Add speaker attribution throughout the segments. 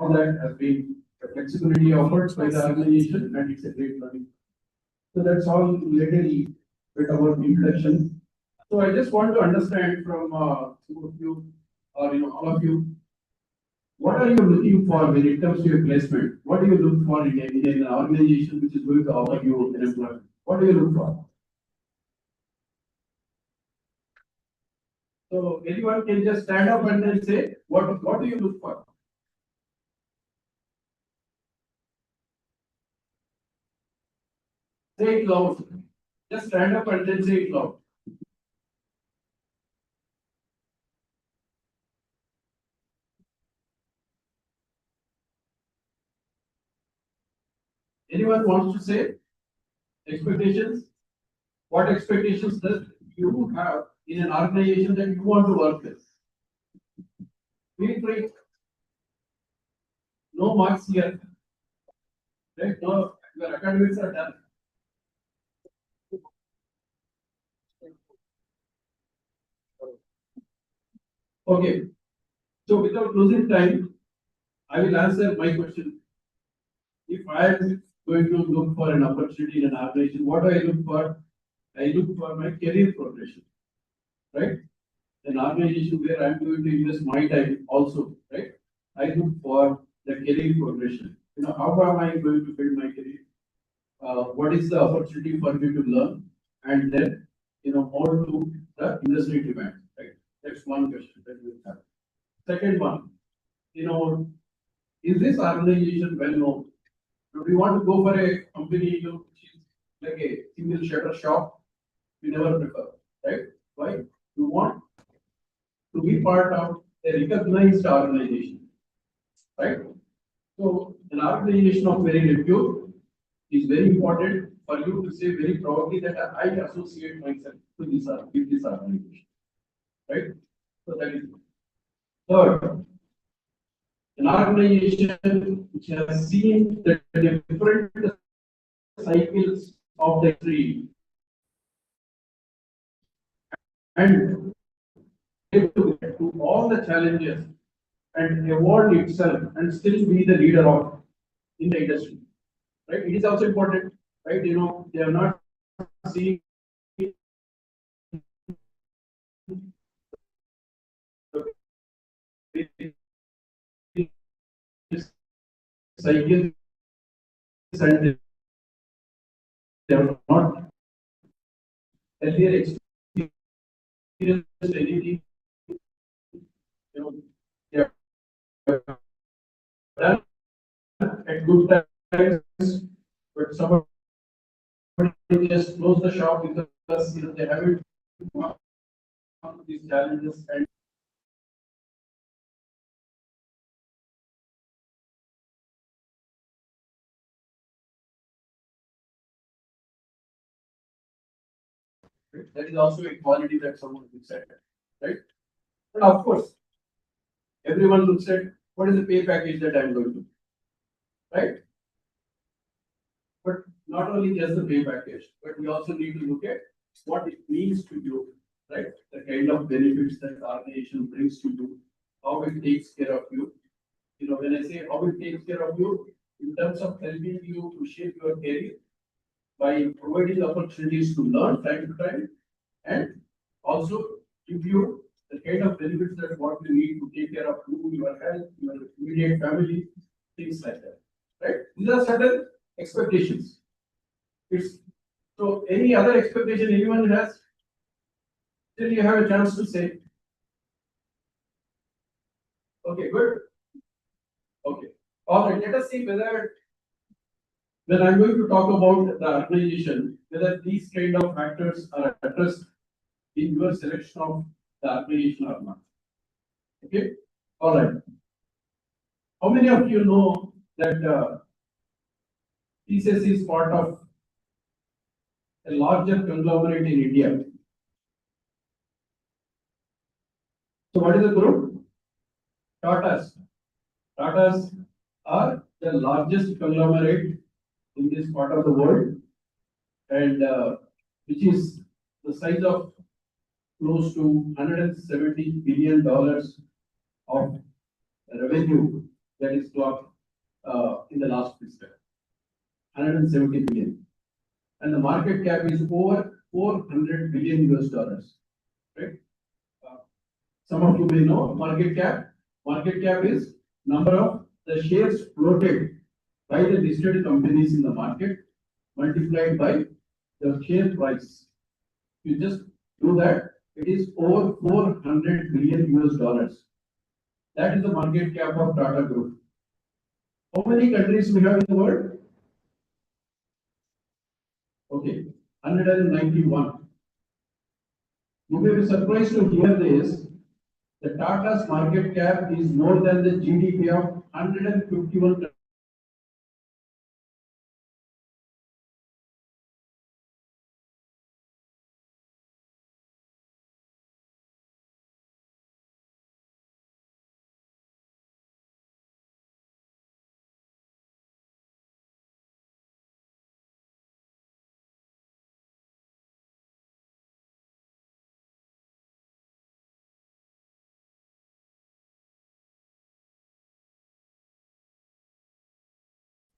Speaker 1: All that has been the flexibility offered by the organization, and it's a great learning. So that's all little bit about the introduction. So I just want to understand from some of you, or all of you, what are you looking for when it comes to your placement? What do you look for in an organization which is going to offer you an employment? What do you look for? So anyone can just stand up and then say, what do you look for? Say it loud. Just stand up and then say it loud. Anyone wants to say expectations? What expectations does you have in an organization that you want to work with? Feel free. No marks here. Right? No, your academics are done. Okay. So without losing time, I will answer my question. If I am going to look for an opportunity in an organization, what do I look for? I look for my career progression, right? An organization where I'm going to invest my time also, right? I look for the career progression. How am I going to build my career? What is the opportunity for me to learn? And then, more to the industry demand, right? That's one question that we have. Second one, is this organization well known? Do we want to go for a company, which is like a single shutter shop? We never prefer, right? Why? We want to be part of a recognized organization, right? So an organization of very repute is very important for you to say very proudly that I associate myself with this organization, right? So that is third. An organization which has seen the different cycles of the tree and able to get to all the challenges and evolve itself and still be the leader of in the industry. Right? It is also important, right? They are not seeing cycles and they are not earlier experienced anything. They are done at good times, but somebody just close the shop because they haven't these challenges and that is also a quality that someone looks at, right? And of course, everyone looks at what is the pay package that I'm going to, right? But not only just the pay package, but we also need to look at what it means to you, right? The kind of benefits that the organization brings to you, how it takes care of you. When I say how it takes care of you, in terms of helping you to shape your career by providing opportunities to learn time to time and also give you the kind of benefits that what you need to take care of you, your health, your immediate family, things like that. Right? These are certain expectations. It's so any other expectation anyone has, then you have a chance to say. Okay, good. Okay. All right, let us see whether when I'm going to talk about the organization, whether these kind of factors are addressed in your selection of the organization or not. Okay. All right. How many of you know that TCS is part of a larger conglomerate in India? So what is the group? Tatas. Tatas are the largest conglomerate in this part of the world, and which is the size of close to $170 billion of revenue that is clocked in the last fiscal, 170 billion, and the market cap is over 400 billion US dollars. Right? Uh, some of you may know market cap. Market cap is number of the shares floated by the listed companies in the market multiplied by the share price. You just do that, it is over 400 billion US dollars. That is the market cap of Tata Group. How many countries we have in the world? Okay, 191. You may be surprised to hear this. The Tata's market cap is more than the GDP of 151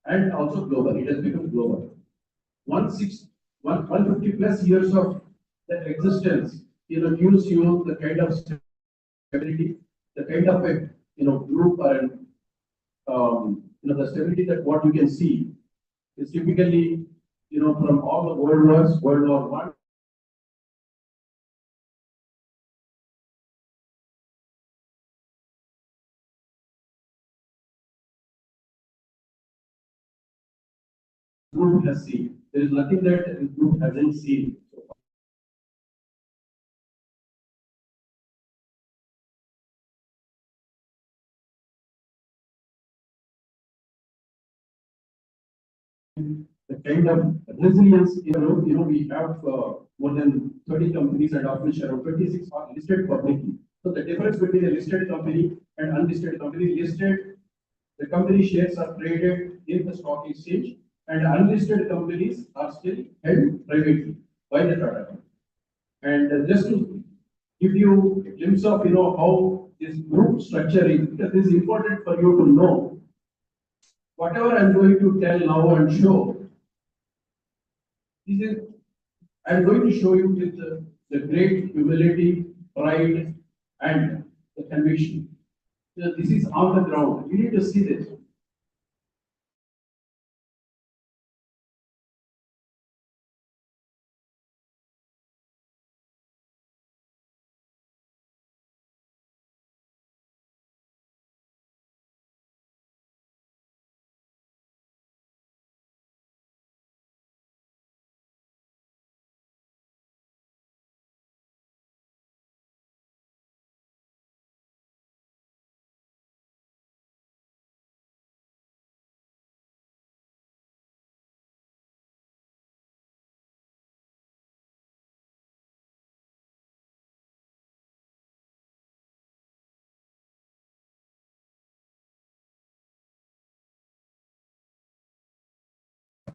Speaker 1: and also global. It has become global. 150 plus years of the existence, gives you the kind of stability, the kind of a group or an, the stability that what you can see is typically from all the world wars, World War One. Group has seen. There is nothing that the group hasn't seen. The kind of resilience, we have more than 30 companies and of which around 26 are listed publicly. So the difference between a listed company and unlisted company, listed, the company shares are traded in the stock exchange, and unlisted companies are still held privately by the Tata Company. And just to give you a glimpse of how this group structure is, because this is important for you to know. Whatever I'm going to tell now and show, this is I'm going to show you with the great humility, pride, and the conviction. This is on the ground. You need to see this.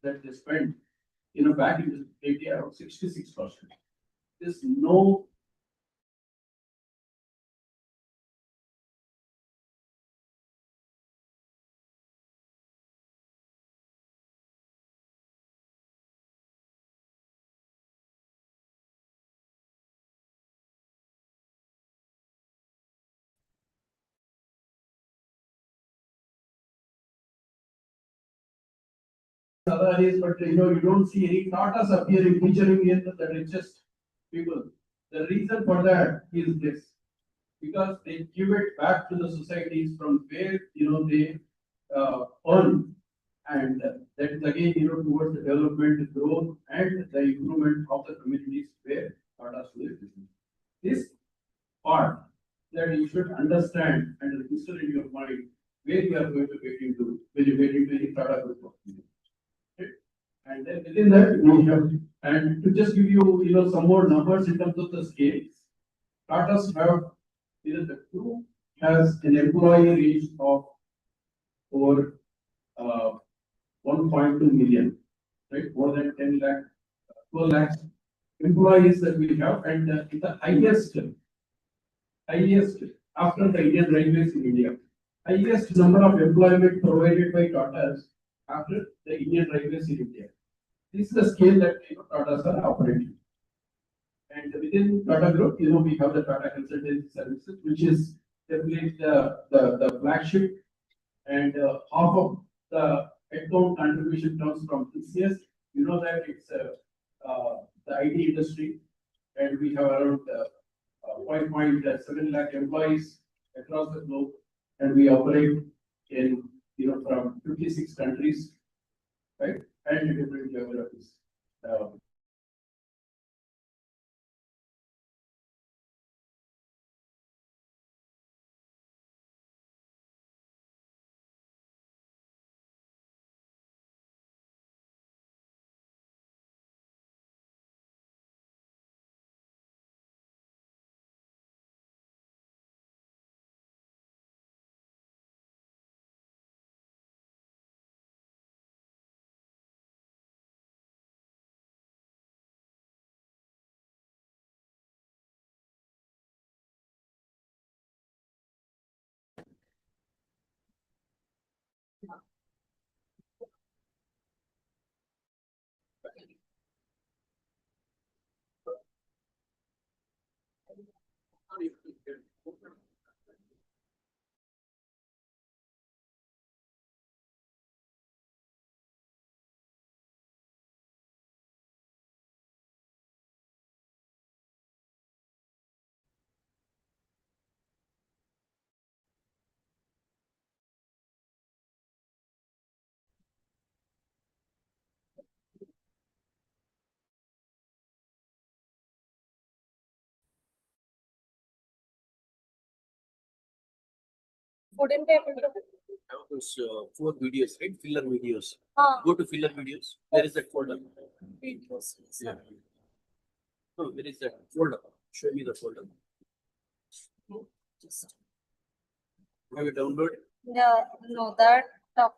Speaker 1: That they spent, back in India around 66%. There's no other areas, but you don't see any Tatas appearing, featuring in the richest people. The reason for that is this, because they give it back to the societies from where they earn, and that is again towards the development, growth, and the improvement of the communities where Tatas do their business. This part that you should understand and register in your mind where you are going to get into when you get into any Tata Group of companies. And then within that, we have, and to just give you, some more numbers in terms of the scales. Tata's have, the group has an employee range of over 1.2 million, right? More than 10 lakh, 12 lakhs employees that we have, and the highest after the Indian Railways in India. highest number of employment provided by Tatas after the Indian Railways in India. This is the scale that Tatas are operating. And within Tata Group, we have the Tata Consultancy Services, which is definitely the flagship, and half of the headcount contribution comes from TCS. You know that it's the IT industry, and we have around 5.7 lakh employees across the globe, and we operate in from 56 countries, right, and different geographies.
Speaker 2: Wouldn't be able to.
Speaker 3: Have those 4 videos, right? Filler videos.
Speaker 2: Ah.
Speaker 3: Go to filler videos. Where is that folder?
Speaker 2: Videos.
Speaker 3: Yeah. No, where is that folder? Show me the folder.
Speaker 2: Just.
Speaker 3: Have you downloaded?
Speaker 2: Yeah, no, that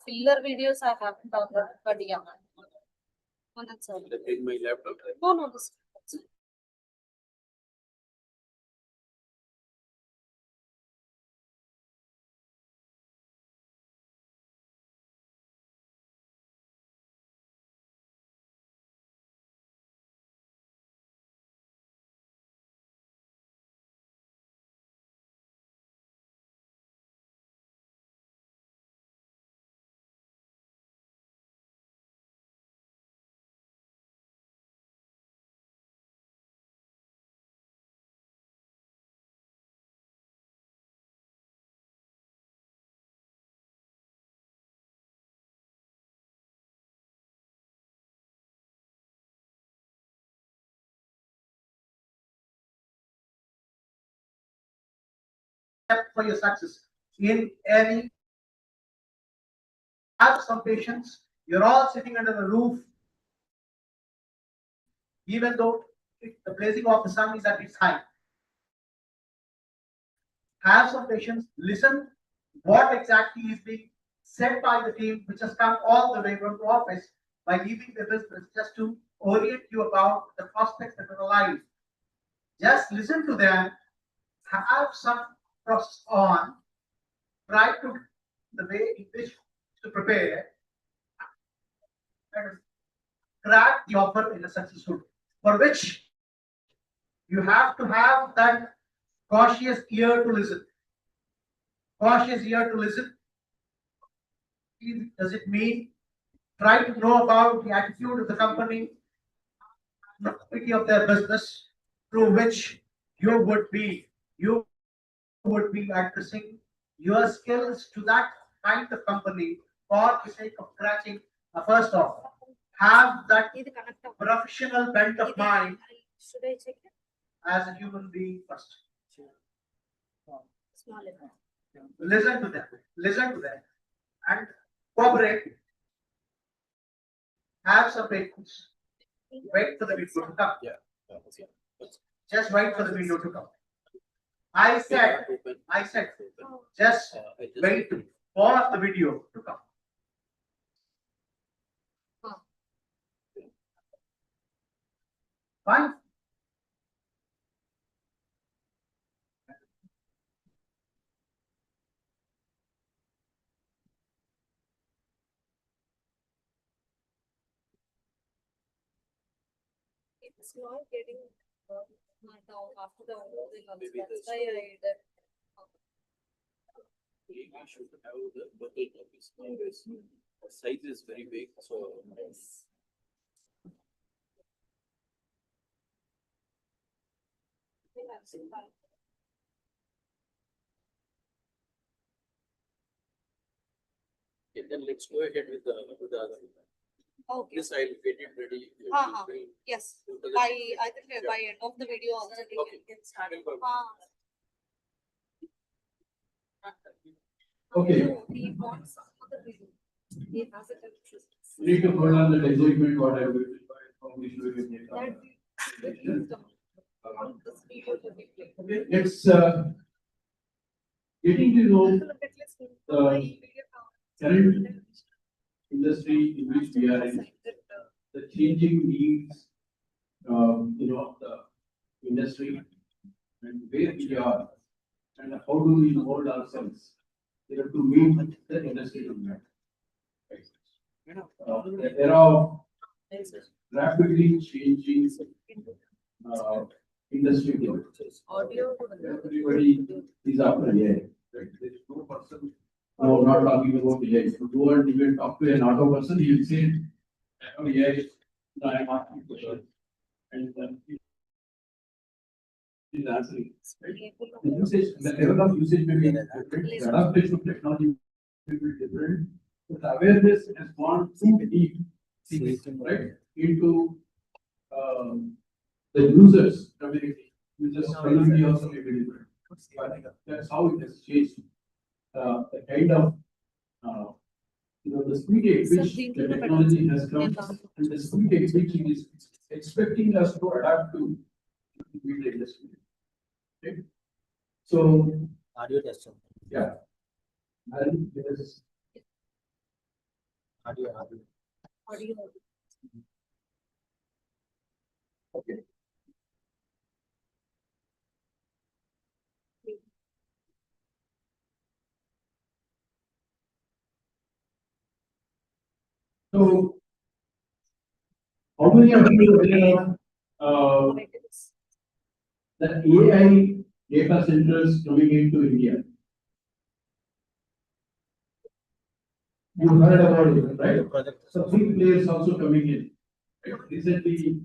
Speaker 2: filler videos I haven't downloaded, but yeah. On that side.
Speaker 3: In my laptop.
Speaker 2: No, this.
Speaker 4: For your success in any. Have some patience. You're all sitting under the roof, even though the blazing of the sun is at its height. Have some patience. Listen what exactly is being said by the team, which has come all the way from the office by leaving the business just to orient you about the prospects that are alive. Just listen to them. Have some process on. Try to the way in which to prepare and crack the offer in a successful, for which you have to have that cautious ear to listen. Cautious ear to listen. Does it mean try to know about the attitude of the company, the quality of their business, through which you would be addressing your skills to that kind of company for the sake of cracking a first offer. Have that professional bent of mind
Speaker 2: Should I check it?
Speaker 4: as a human being first.
Speaker 2: Small enough.
Speaker 4: Listen to them, and cooperate. Have some patience. Wait for the video to come.
Speaker 3: Yeah.
Speaker 4: Just wait for the video to come. I said, just wait for the video to come. Fine.
Speaker 2: It's not getting now after the
Speaker 3: Maybe
Speaker 2: that's
Speaker 3: this-
Speaker 2: why I did.
Speaker 3: We should have the budget copies always. The size is very big, so. Okay, then let's go ahead with the other.
Speaker 2: Okay.
Speaker 3: This I'll get it ready.
Speaker 2: Yes,
Speaker 3: Because
Speaker 2: I think by end of the video also we
Speaker 3: Okay.
Speaker 2: can start.
Speaker 1: Okay.
Speaker 2: So he wants some other video. He has it.
Speaker 1: You need to hold on the document what I will. Probably should be made.
Speaker 2: That is done. This video to be played.
Speaker 1: Okay, it's getting to know current industry in which we are in, the changing needs, of the industry and where we are and how do we mold ourselves, to meet the industry demand. The era of rapidly changing industry growth.
Speaker 2: Audio.
Speaker 1: Everybody is after AI. Right? There's no person. No, not talking about AI. If you go and even talk to an auto person, he'll say, oh, AI, no, I'm asking questions. And he's answering. Right? The usage, the level of usage may be different, the adaptation of technology will be different. But the awareness has gone too deep, right, into the users community. Users community also may be different. But that's how it has changed. The kind of, the speed at which the technology has come and the speed at which it is expecting us to adapt to meet the industry. Okay? So,
Speaker 3: Audio tester.
Speaker 1: yeah. And it is,
Speaker 3: Audio.
Speaker 2: Audio.
Speaker 1: okay. So, how many of you know, the AI data centers coming into India? You heard about it, right? So big players also coming in. Right? Recently,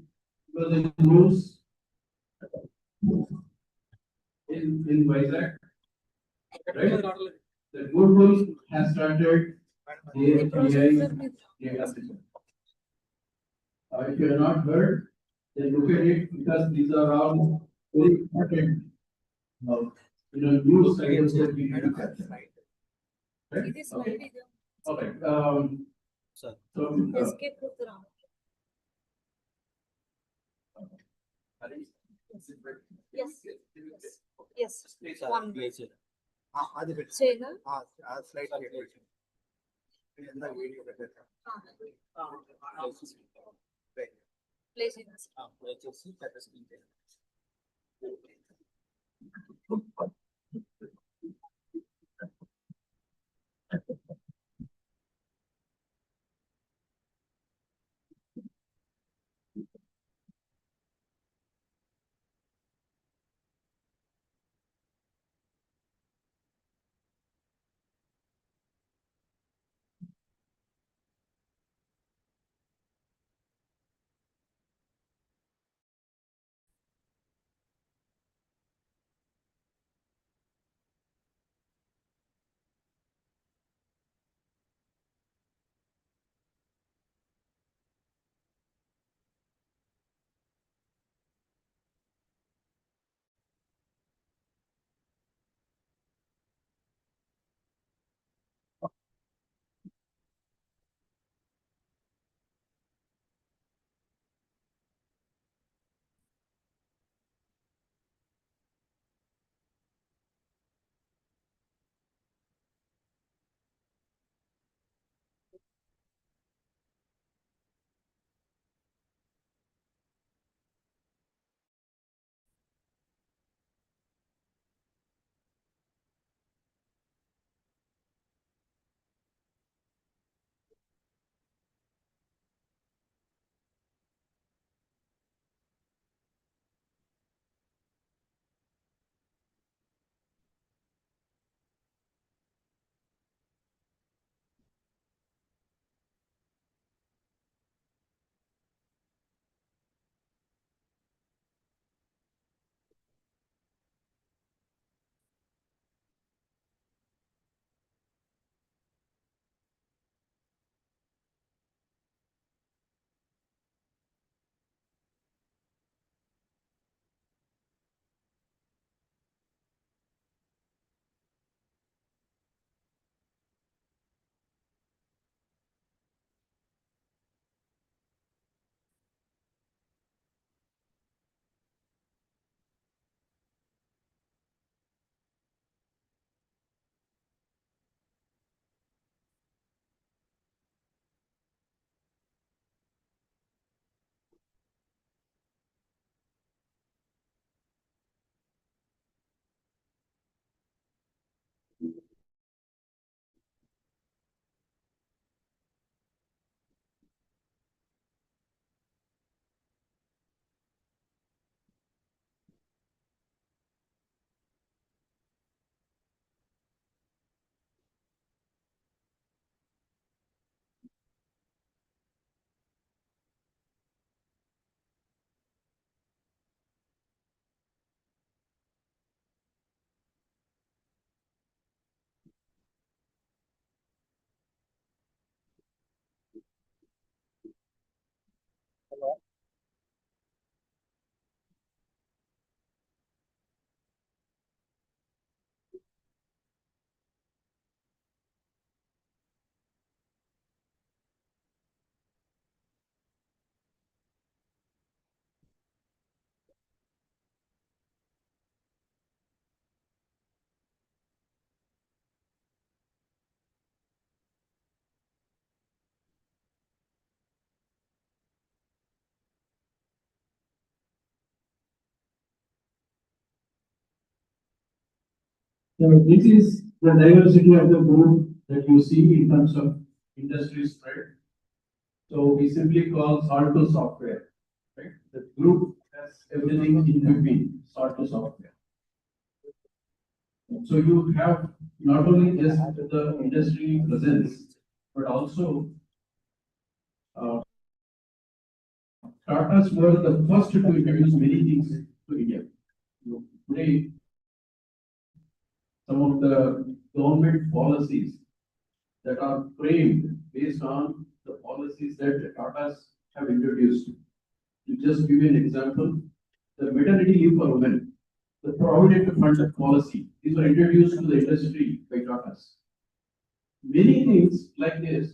Speaker 1: there was a news in Vizag, right? The Google has started their AI data center. If you have not heard, then look at it because these are all very important, news items that we need to capture. Right?
Speaker 2: It is
Speaker 1: Okay.
Speaker 2: already there.
Speaker 1: Okay,
Speaker 3: Sir.
Speaker 1: so,
Speaker 2: Escape program. Yes. Yes. One.
Speaker 4: అది పెట్టు.
Speaker 2: China.
Speaker 4: ఆ slide పెట్టు. ఇదంతా video పెట్టేస్తా.
Speaker 2: Place in.
Speaker 1: So this is the diversity of the group that you see in terms of industry spread. So we simply call Salto software, right? The group has everything in between Salto software. So you have not only just the industry presence, but also Tata's were the first to introduce many things to India. Today, some of the government policies that are framed based on the policies that the Tatas have introduced. To just give you an example, the maternity leave for women, the provident fund policy, these were introduced to the industry by Tatas. Many things like this,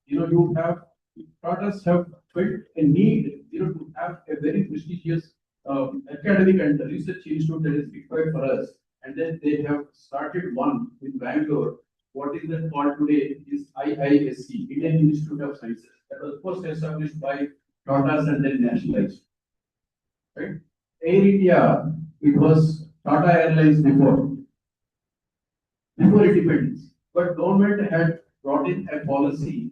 Speaker 1: you have Tatas have felt a need, to have a very prestigious academic and research institute that is required for us. And then they have started one in Bangalore. What is that called today is IISC, Indian Institute of Sciences. That was first established by Tatas and then nationalized. Right? Air India, it was Tata Airlines before independence. But government had brought in a policy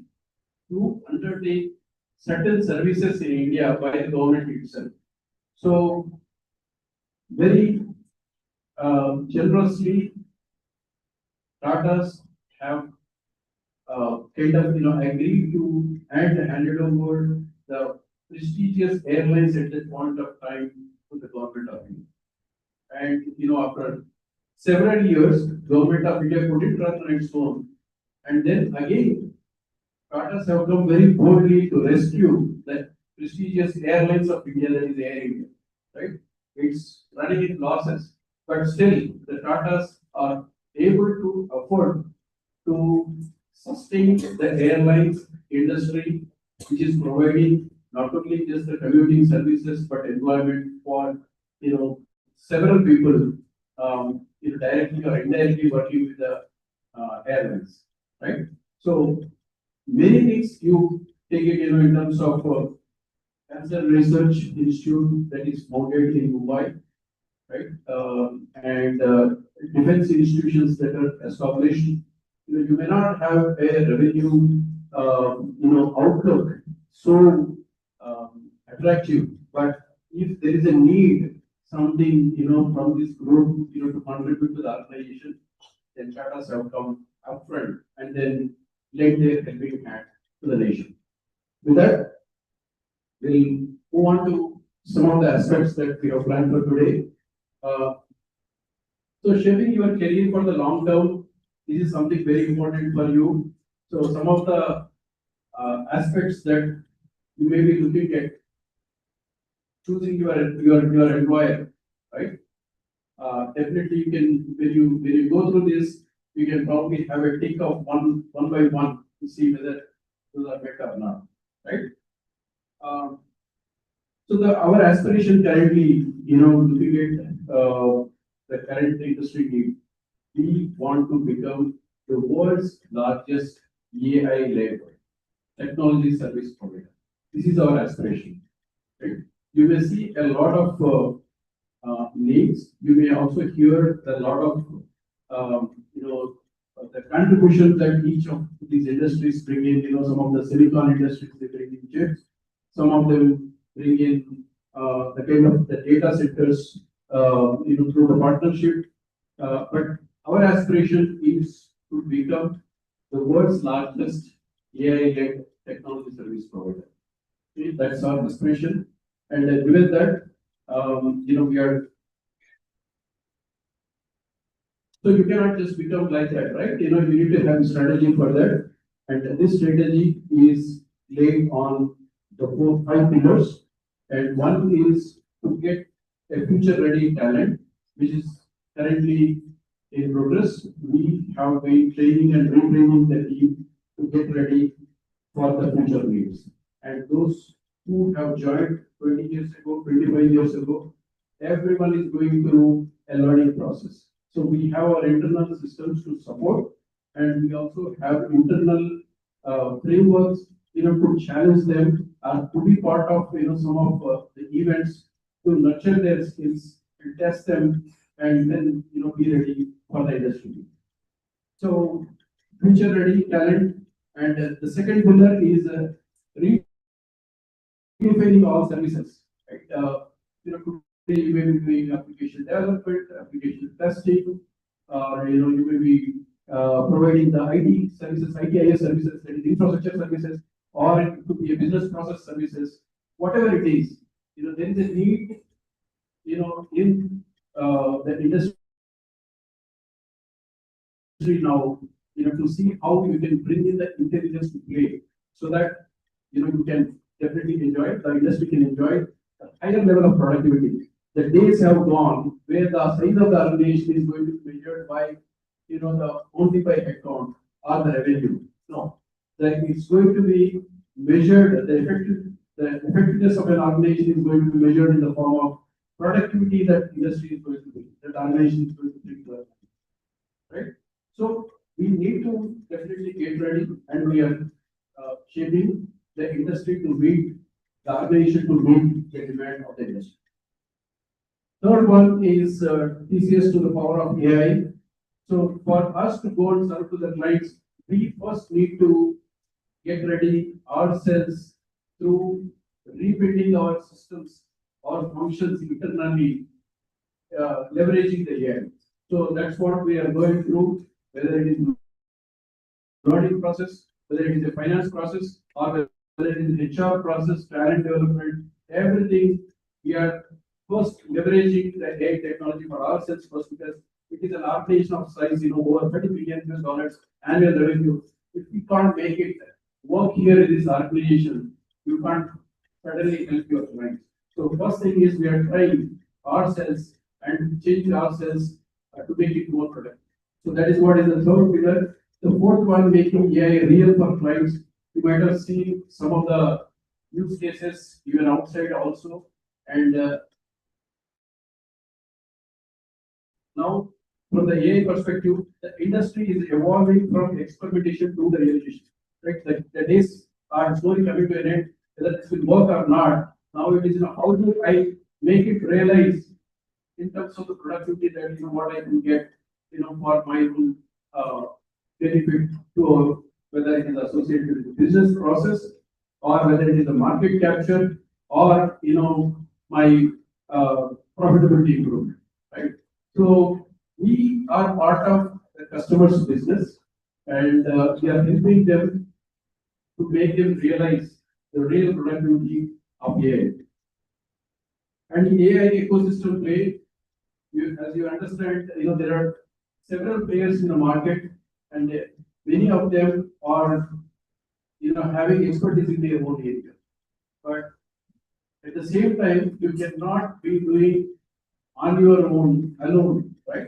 Speaker 1: to undertake certain services in India by the government itself. So, very generously, Tatas have kind of agreed to and handed over the prestigious airlines at that point of time to the government of India. And after several years, government of India put it on its own, and then again, Tatas have come very boldly to rescue the prestigious airlines of India, that is Air India, right? It's running in losses, but still the Tatas are able to afford to sustain the airlines industry, which is providing not only just the commuting services but employment for several people, directly or indirectly working with the airlines, right? So many things you take it, in terms of Cancer Research Institute that is founded in Mumbai, right? And defense institutions that are established. You may not have a revenue, outlook so attractive, but if there is a need, something, from this group, to contribute to the organization, then Tatas have come upfront and then lend their helping hand to the nation. With that, we'll move on to some of the aspects that we have planned for today. So shaping your career for the long term, this is something very important for you. So some of the aspects that you may be looking at choosing your employer, right? Definitely you can, when you go through this, you can probably have a tick of one by one to see whether those are better or not, right? So our aspiration currently, looking at the current industry need, we want to become the world's largest AI-led technology service provider. This is our aspiration, right? You may see a lot of names. You may also hear a lot of, the contributions that each of these industries bring in. Some of the silicon industries, they bring in chips. Some of them bring in the kind of the data centers, through the partnership. But our aspiration is to become the world's largest AI-led technology service provider. Okay, that's our aspiration. And given that, we are. So you cannot just become like that, right? You need to have a strategy for that. And this strategy is laid on the 5 pillars. And one is to get a future-ready talent, which is currently in progress. We have been training and retraining the team to get ready for the future needs. And those who have joined 20 years ago, 25 years ago, everyone is going through a learning process. So we have our internal systems to support, and we also have internal frameworks, to challenge them and to be part of, some of the events to nurture their skills and test them and then, be ready for the industry. So future ready talent, and the second pillar is redefining all services, right? Today you may be doing application development, application testing, or you may be providing the IT services, ITIS services, that is infrastructure services, or it could be a business process services, whatever it is. There is a need, in the industry now, to see how you can bring in the intelligence to play, so that you can definitely enjoy, the industry can enjoy a higher level of productivity. The days have gone where the size of the organization is going to be measured by, the only by headcount or the revenue. No, that it's going to be measured, the effectiveness of an organization is going to be measured in the form of productivity that industry is going to be, that organization is going to bring to us, right? So we need to definitely get ready, and we are shaping the industry to meet the organization to meet the demand of the industry. Third one is TCS to the power of AI. So for us to go and serve to the clients, we first need to get ready ourselves through rebuilding our systems or functions internally, leveraging the AI. So that's what we are going through, whether it is learning process, whether it is a finance process, or whether it is HR process, talent development, everything. We are first leveraging the AI technology for ourselves first, because it is an organization of size, over $30 billion annual revenue. If we can't make it work here in this organization, you can't suddenly help your clients. So first thing is we are trying ourselves and change ourselves to make it more productive. So that is what is the third pillar. The fourth one, making AI real for clients. You might have seen some of the use cases even outside also. And now, from the AI perspective, the industry is evolving from experimentation to the realization. Right? The days are slowly coming to an end, whether this will work or not. Now it is, how do I make it realize in terms of the productivity that, what I can get, for my own benefit, to whether it is associated with the business process, or whether it is the market capture, or my profitability improvement, right? So we are part of the customer's business, and we are helping them to make them realize the real productivity of AI. And in AI ecosystem play, as you understand, there are several players in the market, and many of them are, having expertise in their own area. But at the same time, you cannot be doing on your own alone, right?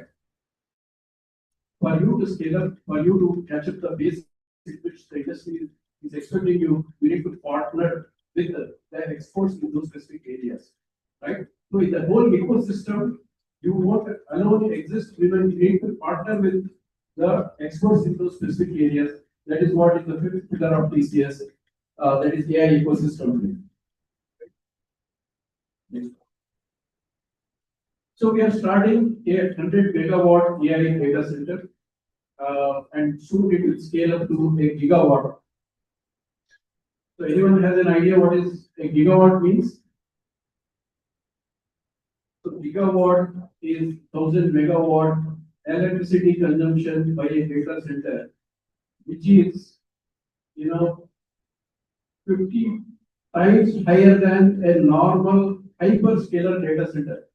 Speaker 1: For you to scale up, for you to catch up the pace which the industry is expecting you, we need to partner with the experts in those specific areas, right? So in the whole ecosystem, you won't alone exist. We will need to partner with the experts in those specific areas. That is what is the fifth pillar of TCS. That is AI ecosystem. Next. So we are starting a 100 megawatt AI data center, and soon it will scale up to a gigawatt. So anyone has an idea what is a gigawatt means? So gigawatt is 1000 megawatt electricity consumption by a data center, which is 50 times higher than a normal hyperscaler data center.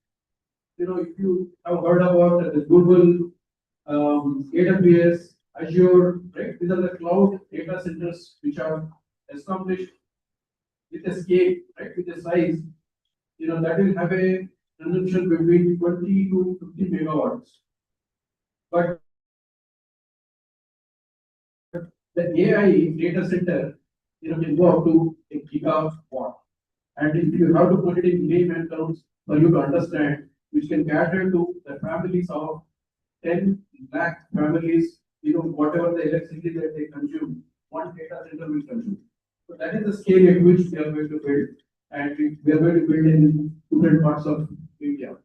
Speaker 1: If you have heard about the Google, AWS, Azure, right? These are the cloud data centers which are established with a scale, right? With a size, that will have a consumption between 20 to 50 megawatts. But the AI data center, can go up to a gigawatt. And if you have to put it in layman terms for you to understand, which can cater to the families of 10 lakh families, whatever the electricity that they consume, one data center will consume. So that is the scale at which we are going to build, and we are going to build in different parts of India.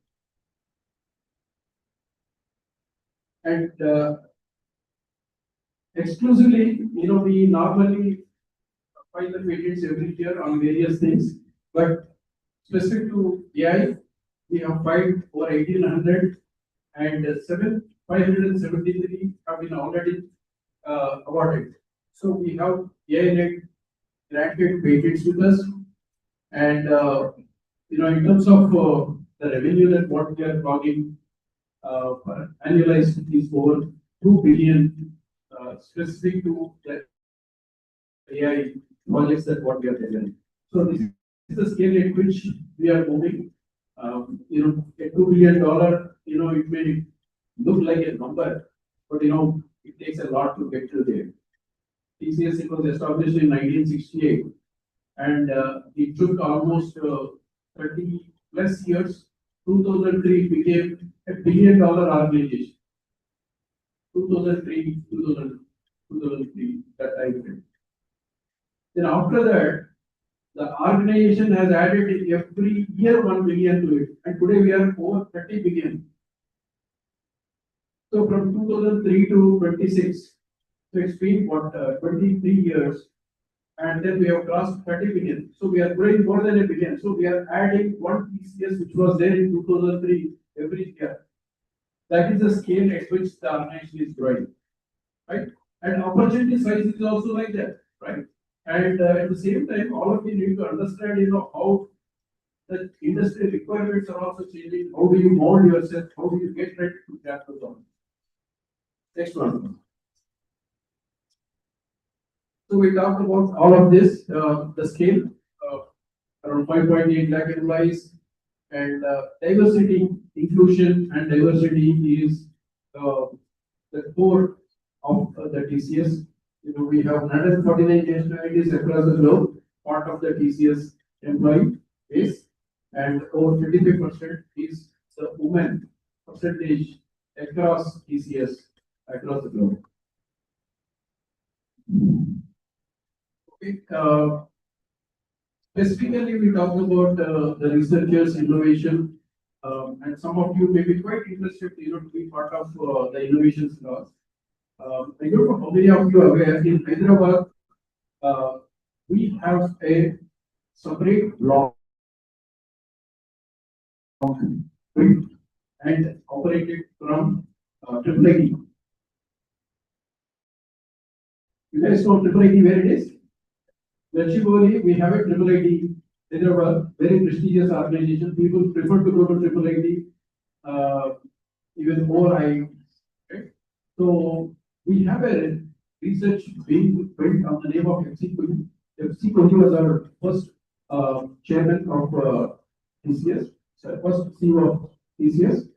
Speaker 1: And exclusively, we normally file the patents every year on various things, but specific to AI, we have filed over 1,800 and 573 have been already awarded. So we have AI-led granted patents with us, and in terms of the revenue that what we are logging annualized is over 2 billion specific to the AI projects that what we are delivering. So this is the scale at which we are moving. A $2 billion, it may look like a number, but it takes a lot to get to there. TCS, it was established in 1968, and it took almost 30 plus years. 2003 became a $1 billion organization. 2003, 2003, that time frame. Then after that, the organization has added every year 1 billion to it, and today we are over 30 billion. So from 2003 to 26, so it's been what 23 years, and then we have crossed 30 billion. So we are growing more than a billion. So we are adding one TCS which was there in 2003 every year. That is the scale at which the organization is growing, right? And opportunity size is also like that, right? And at the same time, all of you need to understand, how the industry requirements are also changing. How do you mold yourself? How do you get ready to grab the problem? Next one. So we talked about all of this, the scale, around 5.8 lakh employees, and diversity, inclusion, and diversity is the core of the TCS. We have 149 nationalities across the globe, part of the TCS employee base, and over 55% is the women percentage across TCS across the globe. Okay, specifically, we talk about the researchers, innovation, and some of you may be quite interested, to be part of the innovations class. I don't know how many of you are aware, in Hyderabad, we have a separate block built and operated from IIIT. You guys know IIIT where it is? Virtually, we have a IIIT, Hyderabad, very prestigious organization. People prefer to go to IIIT, even more right? So we have a research being built on the name of FC Kohli. FC Kohli was our first chairman of TCS, so first CEO of TCS,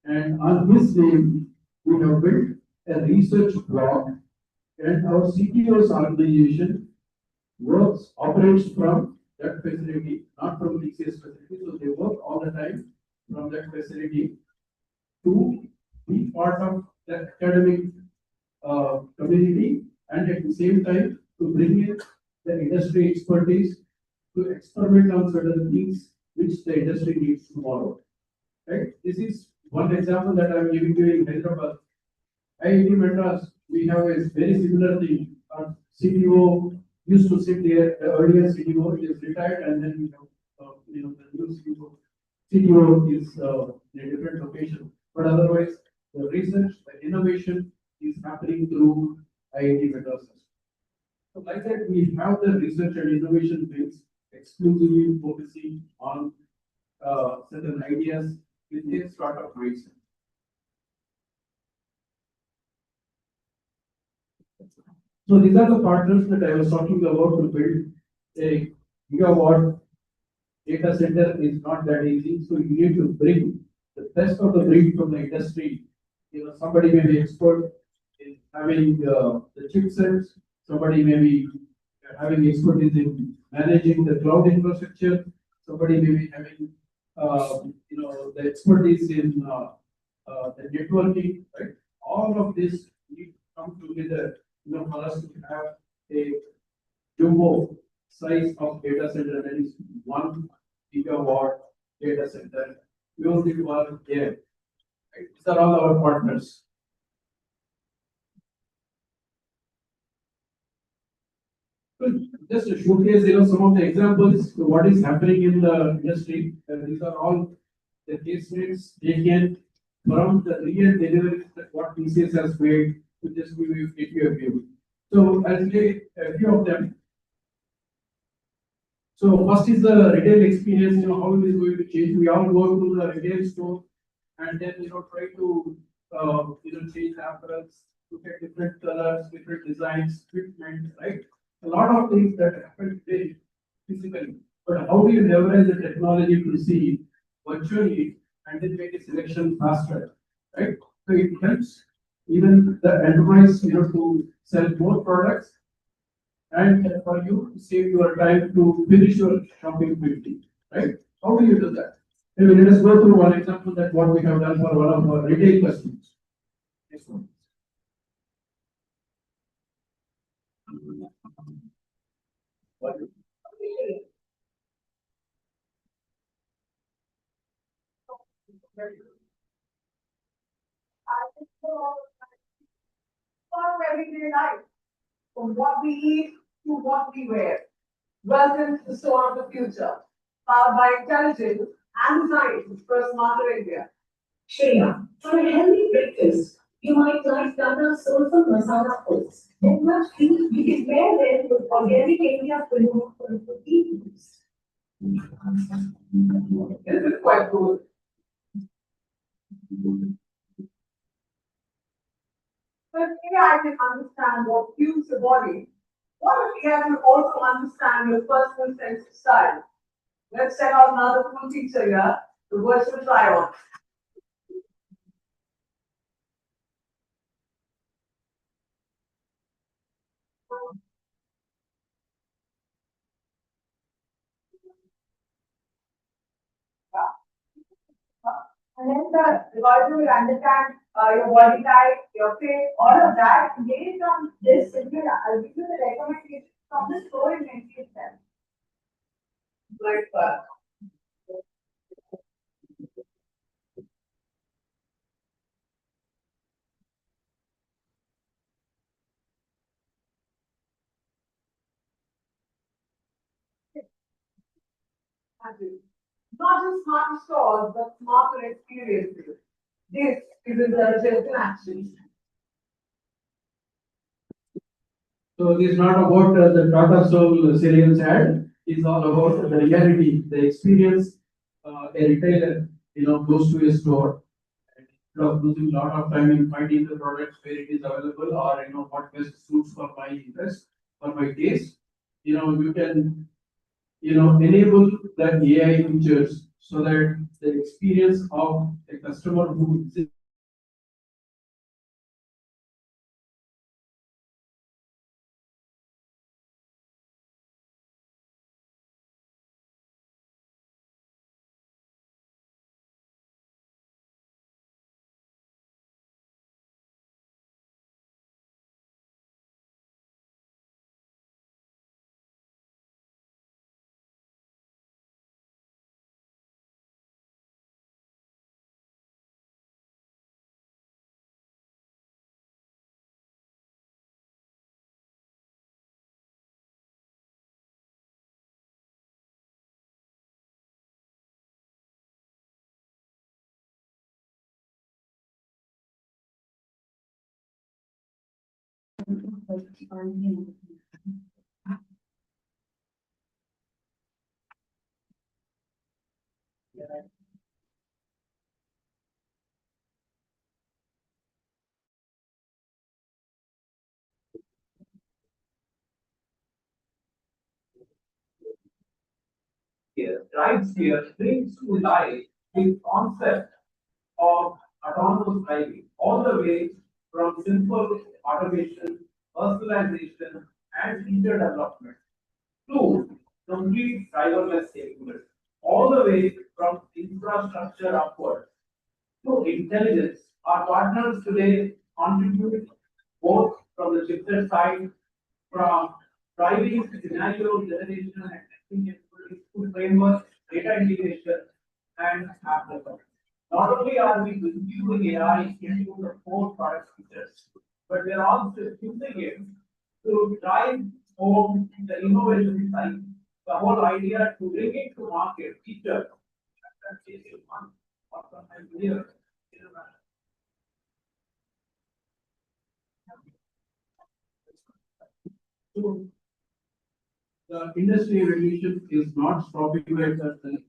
Speaker 1: and on his name we have built a research block, and our CTO's organization operates from that facility, not from TCS facility. So they work all the time from that facility to be part of the academic community, and at the same time to bring in the industry expertise to experiment on certain things which the industry needs tomorrow. Right? This is one example that I am giving you in Hyderabad. IIT Madras, we have a very similar thing. Our CTO used to sit there. The earlier CTO is retired, and then we have the new CTO is in a different location. But otherwise, the research, the innovation is happening through IIT Madras. So like that, we have the research and innovation wings exclusively focusing on certain ideas with a startup mindset. So these are the partners that I was talking about to build a gigawatt data center is not that easy. So you need to bring the best of the breed from the industry. Somebody may be expert in having the chipsets. Somebody may be having expertise in managing the cloud infrastructure. Somebody may be having the expertise in the networking. Right? All of this need to come together. For us to have a jumbo size of data center, that is 1 gigawatt data center. We only work there. Right? These are all our partners. Just to showcase, some of the examples, what is happening in the industry, these are all the case studies taken from the real deliveries that what TCS has made to just give you a view. So I'll take a few of them. So first is the retail experience, how it is going to change. We all go to the retail store and then, try to, change the apparels, look at different colors, different designs, fitment, right? A lot of things that happen today physically. But how do you leverage the technology to see virtually and then make a selection faster, right? So it helps even the enterprise, to sell more products and for you to save your time to finish your shopping quickly, right? How do you do that? Maybe let us go through one example that what we have done for one of our retail customers. Next one.
Speaker 5: Our everyday life, from what we eat to what we wear. Welcome to the store of the future, powered by intelligence and science for a smarter India. Shreya, for a healthy breakfast, you might like Tata Soulful Masala Oats. It must be you can pair them with organic India quinoa for a protein boost. This is quite good. But maybe I can understand what fuels the body. What if we have to also understand your personal sense of style? Let's check out another cool feature here, the virtual try-on. And then the because you will understand your body type, your fit, all of that. Based on this, I'll give you the recommendation from the store inventory itself. Like not just smart stores, but smarter experiences. This is intelligence in action.
Speaker 1: So it is not about the Tata Soul salience ad. It's all about the reality, the experience. A retailer, goes to a store and instead of losing a lot of time in finding the products where it is available or what best suits for my interest or my taste. You can enable that AI features so that the experience of a customer who visits.
Speaker 5: Here, drives here brings to life the concept of autonomous driving, all the way from simple automation, personalization, and feature development to complete driverless vehicles, all the way from infrastructure upward to intelligence. Our partners today contribute both from the chipset side, from driving scenario generation and testing capabilities to framework, data integration, and app development. Not only are we infusing AI into the core product features, but we are also using it to drive own the innovation side. The whole idea to bring it to market feature. That is one here.
Speaker 1: So the industry evolution is not stopping at the,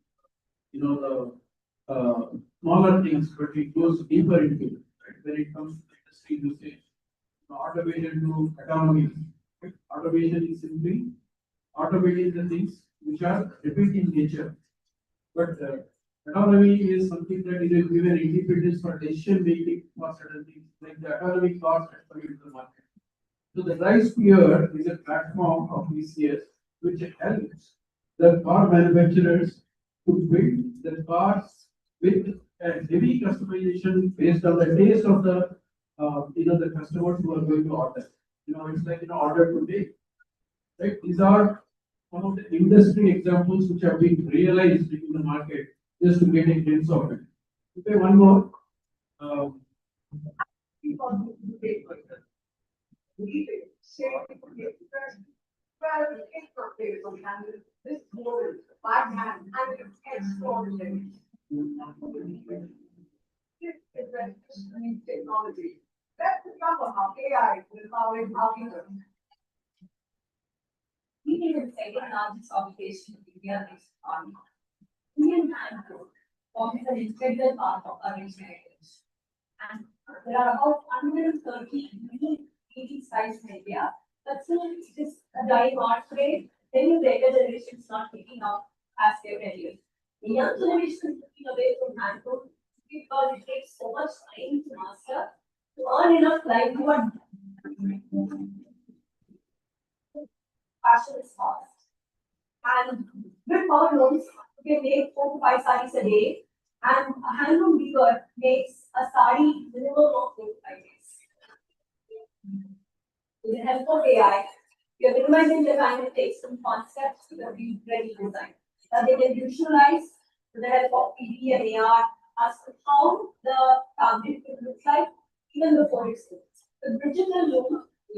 Speaker 1: smaller things, but it goes deeper into it, right? When it comes to industry usage, automation to autonomy. Right? Automation is simply automating the things which are repeat in nature. But autonomy is something that is given independence for decision making for certain things, like the autonomy cost as per the market. So the RISE here is a platform of TCS which helps the car manufacturers to build the cars with a heavy customization based on the taste of the the customers who are going to order. It's like order to take. Right? These are some of the industry examples which have been realized in the market just to get a glimpse of it. Okay, one more. Um,
Speaker 6: This model, by hand, and it's extraordinary. This is revolutionary technology. Let's discover how AI will power our future. Eating is the second largest occupation in India is farming. Indian mangrove forms an integral part of our rich heritage. And there are about 130 unique species sites in India, but still it's just a dying art trade. Then the younger generation is not picking up as their career. The young generation is looking away from mangrove because it takes so much time to master to earn enough livelihood. Passion is fast. And with power loans, you can make 4 to 5 sarees a day, and a handloom weaver makes a sari minimum of 4 to 5 days. With the help of AI, we are minimizing the time it takes from concept to the ready design. That they can visualize with the help of PD and AR as to how the fabric will look like even before it's built. The bridging look,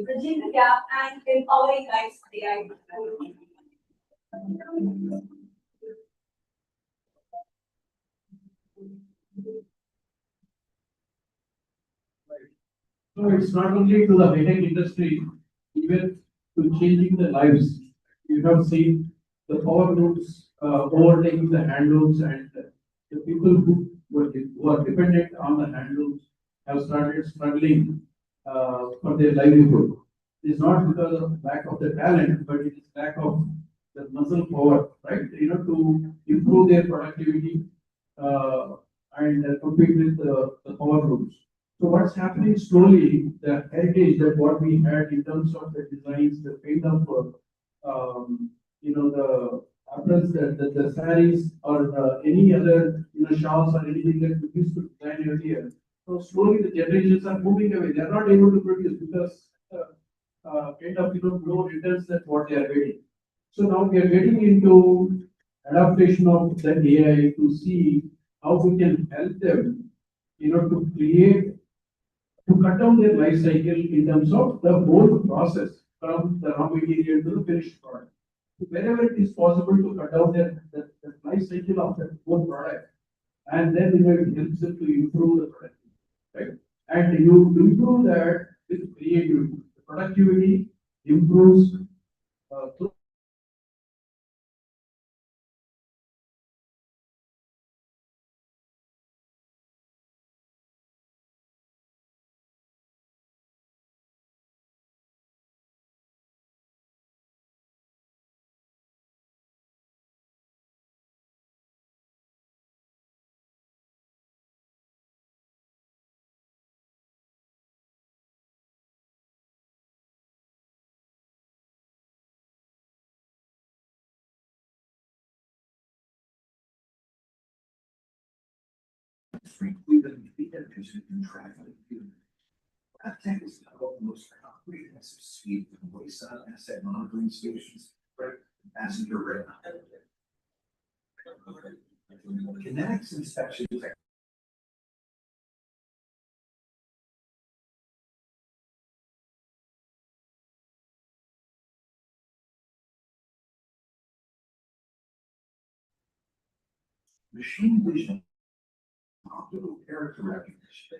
Speaker 6: bridging the gap, and empowering guys AI.
Speaker 1: So it's not only to the high-tech industry, even to changing the lives. You have seen the power looms overtaking the handlooms, and the people who are dependent on the handlooms have started struggling for their livelihood. It's not because of lack of the talent, but it is lack of the muscle power, right? To improve their productivity and compete with the power looms. So what's happening slowly, the heritage that what we had in terms of the designs, the kind of, the aprons, the saris or any other, shawls or anything that we used to design earlier. So slowly the generations are moving away. They are not able to produce because kind of, low returns that what they are getting. So now we are getting into adaptation of the AI to see how we can help them, to create to cut down their life cycle in terms of the whole process from the raw material to the finished product. So wherever it is possible to cut down the life cycle of the whole product, and then it helps them to improve the product, right? And you improve that with creativity. The productivity improves through
Speaker 7: Frankly, the editors who can track it. Tech is the most comprehensive suite of voice asset monitoring solutions, right? Passenger rail. Kinetics inspection Machine vision, optical character recognition,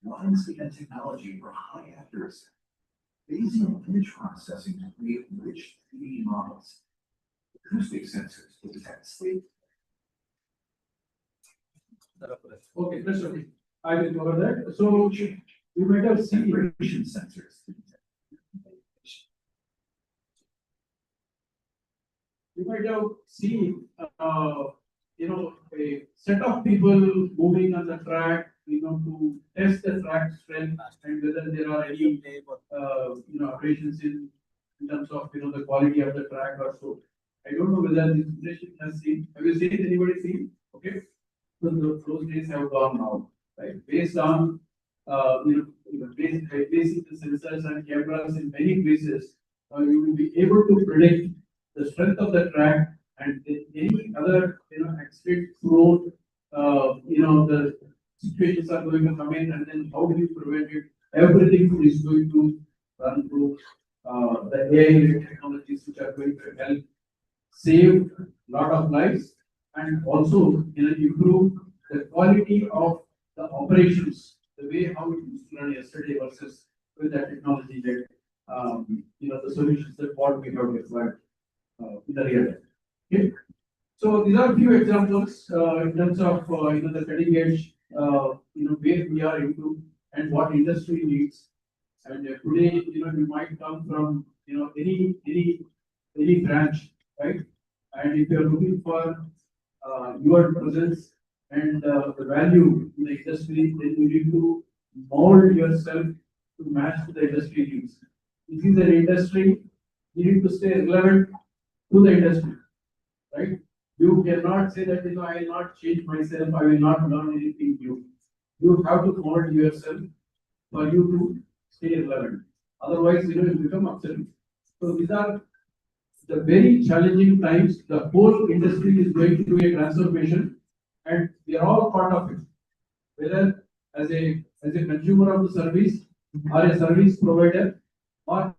Speaker 7: lines and technology for high accuracy, Bayesian image processing to create rich 3D models, acoustic sensors to detect sleep.
Speaker 1: Okay, that's okay. I will cover that. So you might have seen,
Speaker 7: Vibration sensors to detect.
Speaker 1: you might have seen, a set of people moving on the track, to test the track strength and whether there are any, aberrations in terms of, the quality of the track or so. I don't know whether this generation has seen, have you seen, anybody seen? Okay. So those days have gone now, right? Based on, basing the sensors and cameras in many places, you will be able to predict the strength of the track and any other, accident prone, the situations are going to come in and then how do you prevent it? Everything is going to run through, the AI technologies which are going to help save a lot of lives and also, improve the quality of the operations, the way how it used to run yesterday versus with the technology that, the solutions that what we have deployed, in the real time. Okay. So these are a few examples, in terms of, the cutting edge, where we are into and what industry needs. And today, you might come from, any branch, right? And if you are looking for, your presence and, the value in the industry, then you need to mold yourself to match the industry needs. This is an industry, you need to stay relevant to the industry, right? You cannot say that, I will not change myself, I will not learn anything new. You have to mold yourself for you to stay relevant. Otherwise, you become obsolete. So these are the very challenging times. The whole industry is going through a transformation, and we are all part of it. Whether as a consumer of the service or a service provider or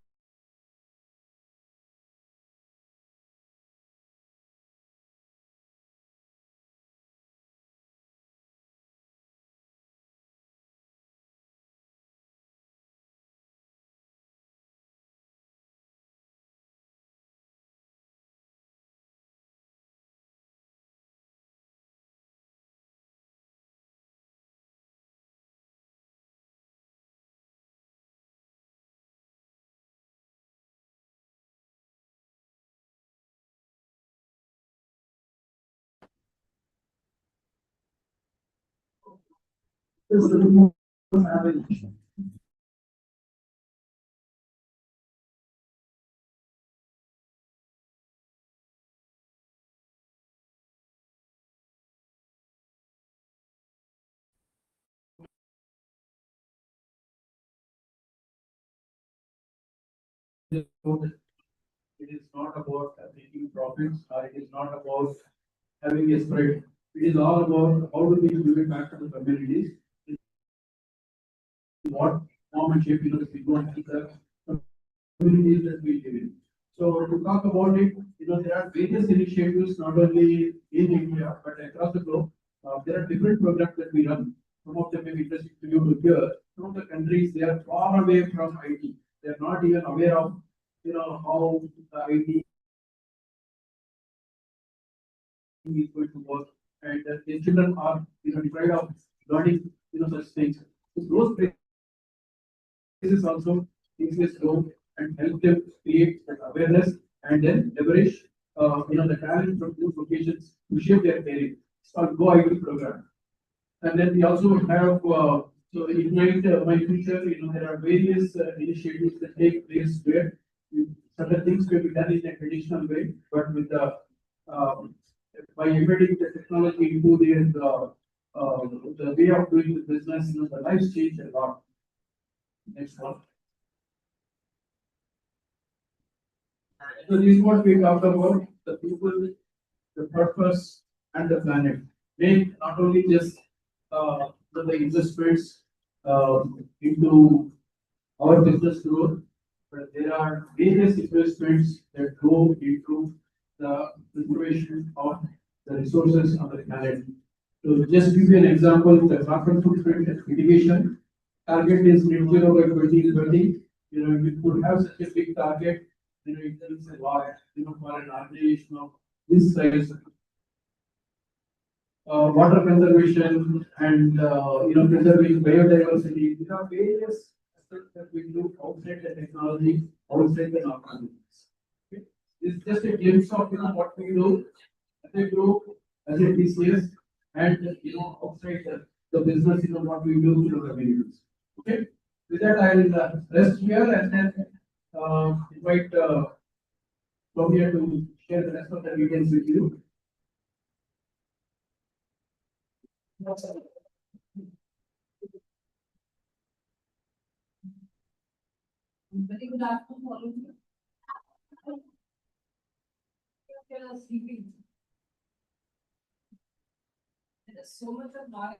Speaker 1: it is not about making profits or it is not about having a spread. It is all about how do we give it back to the communities, in what form and shape, if we don't have the communities that we live in. So to talk about it, there are various initiatives not only in India but across the globe. There are different programs that we run. Some of them may be interesting to you to hear. Some of the countries, they are far away from IT. They are not even aware of, how the IT is going to work, and the children are, deprived of learning, such things. So those places also TCS go and help them create that awareness and then leverage, the talent from those locations to shape their career. It's called Go IT program. And then we also have, so Ignite My Future, there are various initiatives that take place where certain things can be done in a traditional way, but with the, by embedding the technology into the way of doing the business, the lives change a lot. Next one. So this is what we talked about, the people, the purpose, and the planet. Make not only just, the investments, into our business growth, but there are various investments that go into the preservation of the the resources on the planet. To just give you an example, the carbon footprint mitigation target is net zero by 2030. You know, you could have such a big target, you know, it is a lot, you know, for an organization of this size. Water conservation and, you know, preserving biodiversity. There are various aspects that we do outside the technology, outside the organizations. Okay? This is just a glimpse of, you know, what we do as a group, as a TCS, and, you know, outside the business, you know, what we do to the communities. Okay? With that, I'll rest here and then invite Soumya to share the rest of the details with you.
Speaker 6: Very good afternoon, all of you. You are sleeping. There is so much of noise.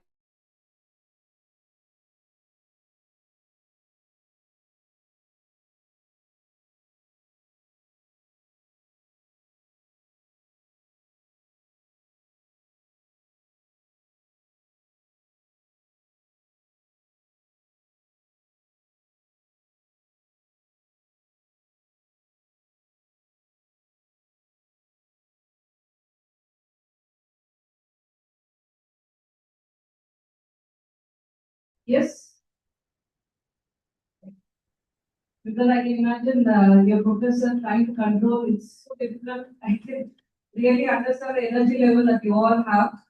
Speaker 6: Yes. Because I can imagine your professor trying to control, it's so difficult. I can really understand the energy level that you all have.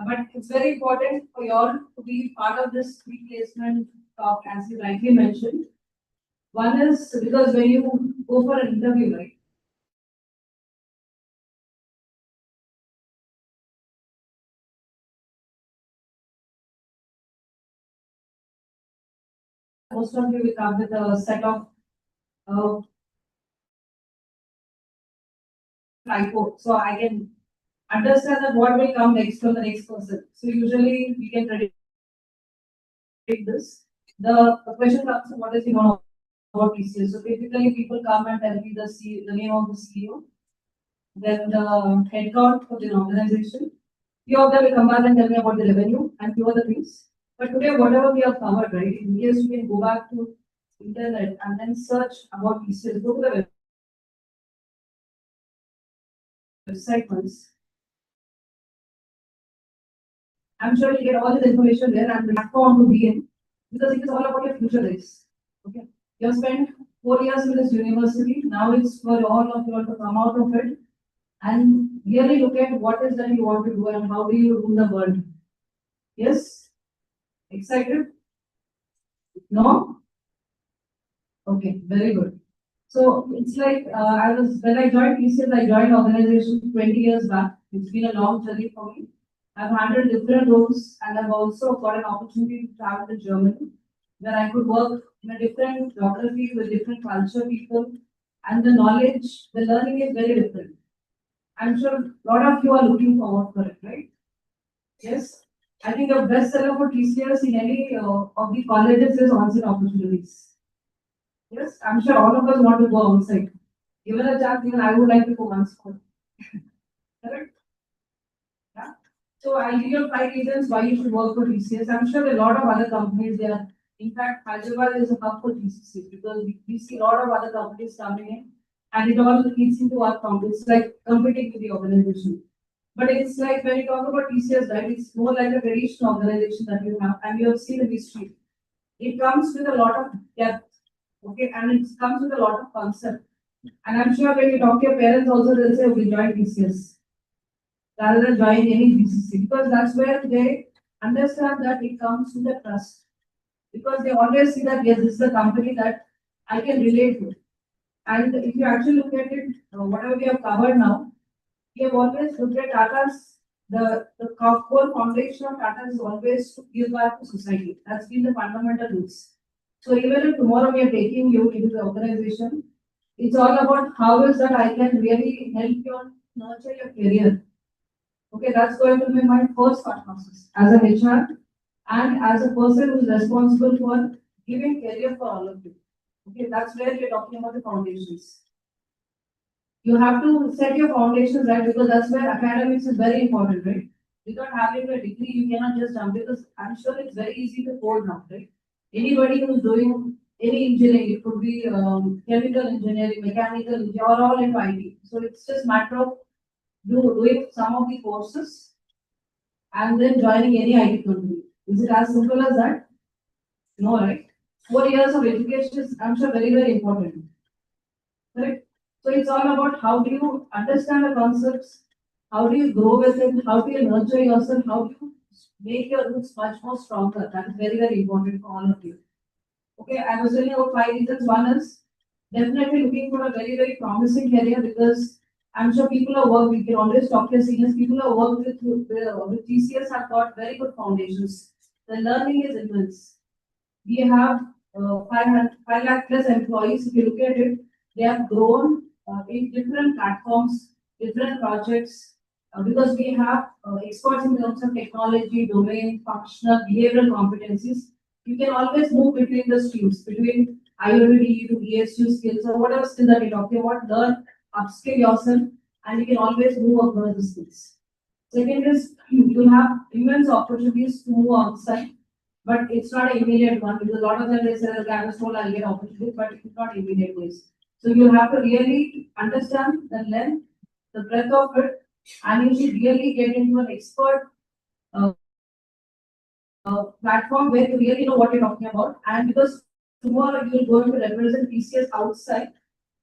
Speaker 6: But it's very important for you all to be part of this replacement talk, as you rightly mentioned. One is because when you go for an interview, right? Most of you will come with a set of typo, so I can understand that what will come next from the next person. So usually we can predict this. The question comes, what is the know about TCS? So typically people come and tell me the name of the CEO, then the headcount for the organization. Few of them will come back and tell me about the revenue and few other things. But today, whatever we have covered, right, in case you can go back to internet and then search about TCS, go to the website once. I'm sure you'll get all this information there and the platform to be in, because it is all about your future race. Okay. You have spent 4 years in this university. Now it's for all of you all to come out of it and really look at what is that you want to do and how do you rule the world. Yes? Excited? No? Okay, very good. So it's like when I joined TCS, I joined organization 20 years back. It's been a long journey for me. I've handled different roles and I've also got an opportunity to travel to Germany, where I could work in a different geography with different culture people, and the knowledge, the learning is very different. I'm sure a lot of you are looking forward for it, right? Yes. I think the best seller for TCS in any of the colleges is on-site opportunities. Yes, I'm sure all of us want to go on-site. Given a chance, even I would like to go once more. Correct? Yeah. So I'll give you 5 reasons why you should work for TCS. I'm sure a lot of other companies there. In fact, Hyderabad is a hub for TCS because we see a lot of other companies coming in and it all feeds into our company. It's like competing with the organization. But it's like when you talk about TCS, right, it's more like a traditional organization that you have and you have seen the history. It comes with a lot of depth, okay, and it comes with a lot of concept. And I'm sure when you talk to your parents also, they'll say, okay, join TCS rather than join any BCC, because that's where they understand that it comes with the trust. Because they always see that, yes, this is a company that I can relate to. And if you actually look at it, whatever we have covered now, we have always looked at Tata's, the core foundation of Tata is always to give back to society. That's been the fundamental roots. So even if tomorrow we are taking you into the organization, it's all about how is that I can really help you nurture your career. Okay, that's going to be my first thought process as an HR and as a person who is responsible for giving career for all of you. Okay, that's where we're talking about the foundations.
Speaker 8: You have to set your foundations right, because that's where academics is very important, right? Without having a degree, you cannot just jump, because I'm sure it's very easy to code now, right? Anybody who's doing any engineering, it could be chemical engineering, mechanical engineering, or all into IT. So it's just matter of doing some of the courses and then joining any IT company. Is it as simple as that? No, right? 4 years of education is, I'm sure, very, very important. Correct? So it's all about how do you understand the concepts, how do you grow with it, how do you nurture yourself, how do you make your roots much more stronger. That is very, very important for all of you. Okay, I was telling you about 5 reasons. One is definitely looking for a very, very promising career, because I'm sure people who work, we can always talk to seniors, people who work with TCS have got very good foundations. The learning is immense. We have 5 lakh plus employees. If you look at it, they have grown in different platforms, different projects, because we have experts in terms of technology, domain, functional, behavioral competencies. You can always move between the streams, between IOD to ESU skills or whatever skill that you're talking about, learn, upskill yourself, and you can always move across the skills. Second is you have immense opportunities to move outside, but it's not an immediate one, because a lot of them they say, okay, I was told I'll get opportunity, but it's not immediate ways. So you have to really understand the length, the breadth of it, and you should really get into an expert platform where you really know what you're talking about. And because tomorrow you will go to represent TCS outside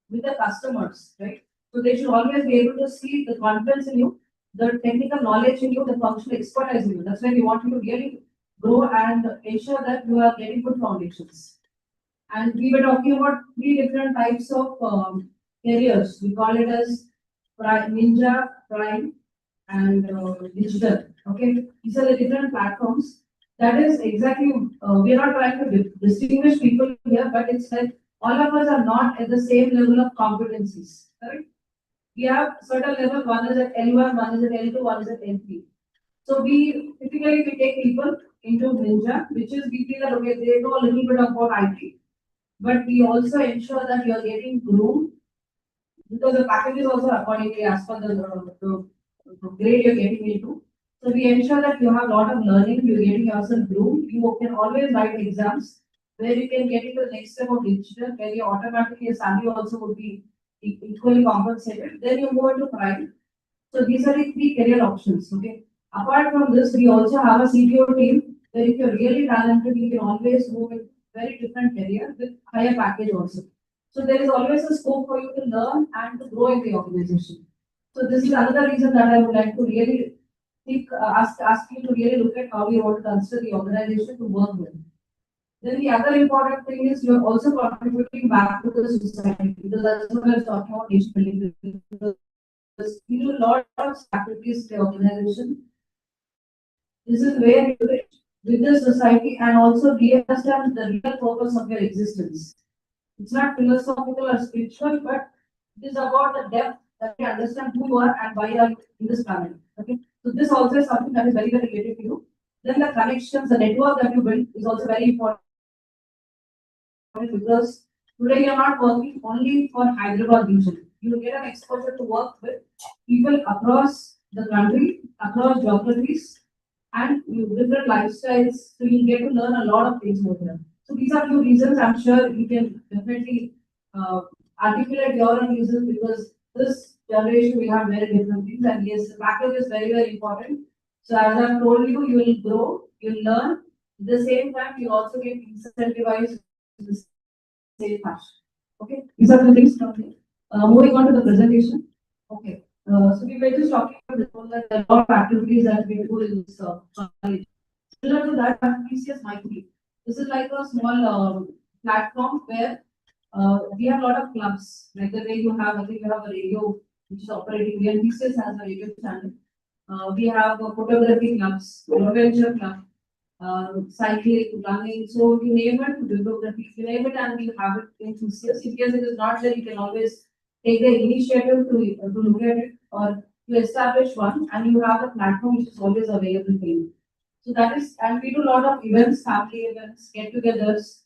Speaker 8: with the customers, right? So they should always be able to see the confidence in you, the technical knowledge in you, the functional expertise in you. That's why we want you to really grow and ensure that you are getting good foundations. And we were talking about 3 different types of careers. We call it as Ninja, Prime, and Digital. Okay, these are the different platforms. That is exactly, we are not trying to distinguish people here, but it's like all of us are not at the same level of competencies. Correct? We have certain level, one is at L1, one is at L2, one is at L3. So we typically we take people into Ninja, which is we feel that okay, they know a little bit about IT, but we also ensure that you are getting groomed, because the package is also accordingly as per the grade you're getting into. So we ensure that you have a lot of learning, you're getting yourself groomed. You can always write exams where you can get into the next step of digital, where you automatically your salary also would be equally compensated. Then you move into prime. So these are the 3 career options. Okay. Apart from this, we also have a CTO team where if you're really talented, you can always move in very different career with higher package also. So there is always a scope for you to learn and to grow in the organization. So this is another reason that I would like to really ask you to really look at how you want to consider the organization to work with. Then the other important thing is you're also contributing back to the society, because that's what I was talking about nation building. Because we do a lot of activities in the organization. This is where you fit with the society and also understand the real purpose of your existence. It's not philosophical or spiritual, but it is about the depth that you understand who you are and why you are in this planet. Okay, so this also is something that is very, very related to you. Then the connections, the network that you build is also very important, because today you're not working only for Hyderabad region. You will get an exposure to work with people across the country, across geographies, and different lifestyles. So you get to learn a lot of things over here. So these are few reasons. I'm sure you can definitely articulate your own reasons, because this generation will have very different things. And yes, the package is very, very important. So as I've told you, you will grow, you'll learn. At the same time, you also get incentivized in the same fashion. Okay, these are the things from here. Moving on to the presentation. Okay. So we were just talking about this one, that there are a lot of activities that we do in this college. Similar to that, TCS might be. This is like a small platform where we have a lot of clubs, like the way you have, I think you have a radio which is operating here. TCS has a radio channel. We have photography clubs, adventure club, cycling, running. So you name it, photography, you name it, and you have it in TCS. In case it is not there, you can always take the initiative to look at it, or to establish one, and you have a platform which is always available for you. So that is, and we do a lot of events, family events, get-togethers,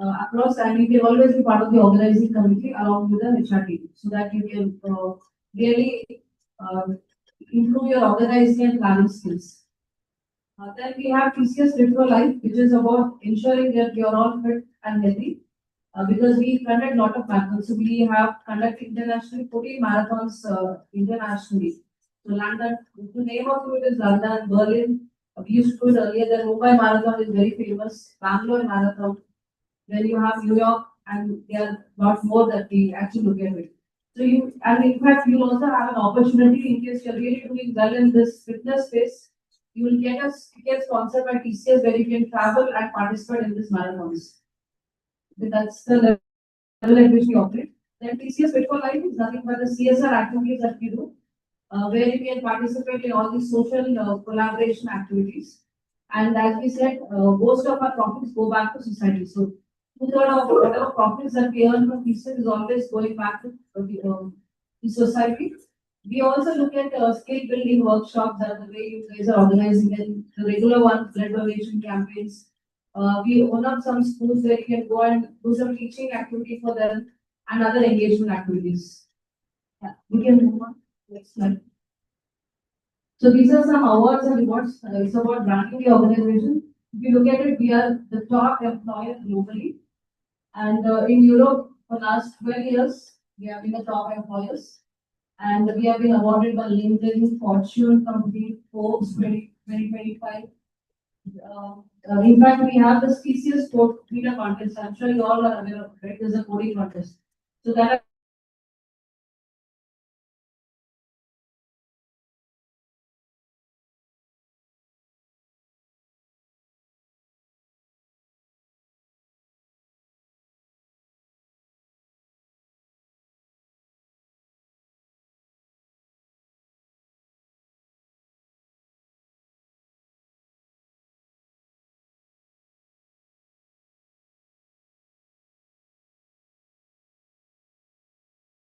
Speaker 8: across, and you can always be part of the organizing committee along with the HR team, so that you can really improve your organizing and planning skills. Then we have TCS Fit for Life, which is about ensuring that you're all fit and healthy. Because we conduct lot of marathons, so we have conducted internationally 14 marathons internationally. So London, the name of it is London, Berlin. We used to do it earlier. The Mumbai Marathon is very famous. Bangalore Marathon. Then you have New York, and there are lot more that we actually look at it. So you, and in fact, you also have an opportunity in case you're really doing well in this fitness space. You will get a ticket sponsored by TCS where you can travel and participate in these marathons. That's the level at which we operate. Then TCS Fit for Life is nothing but the CSR activities that we do, where you can participate in all these social collaboration activities. And as we said, most of our profits go back to society. So 2/3 of whatever profits that we earn from TCS is always going back to the society. We also look at skill building workshops, that the way you guys are organizing and the regular ones, blood donation campaigns. We own up some schools where you can go and do some teaching activity for them and other engagement activities. Yeah, we can move on. Next slide. So these are some awards and rewards. It's about ranking the organization. If you look at it, we are the top employer globally. And in Europe, for last 12 years, we have been the top employers. And we have been awarded by LinkedIn, Fortune Company, Forbes 2025. In fact, we have the TCS code reader contest. I'm sure you all are aware of it. There's a coding contest. So that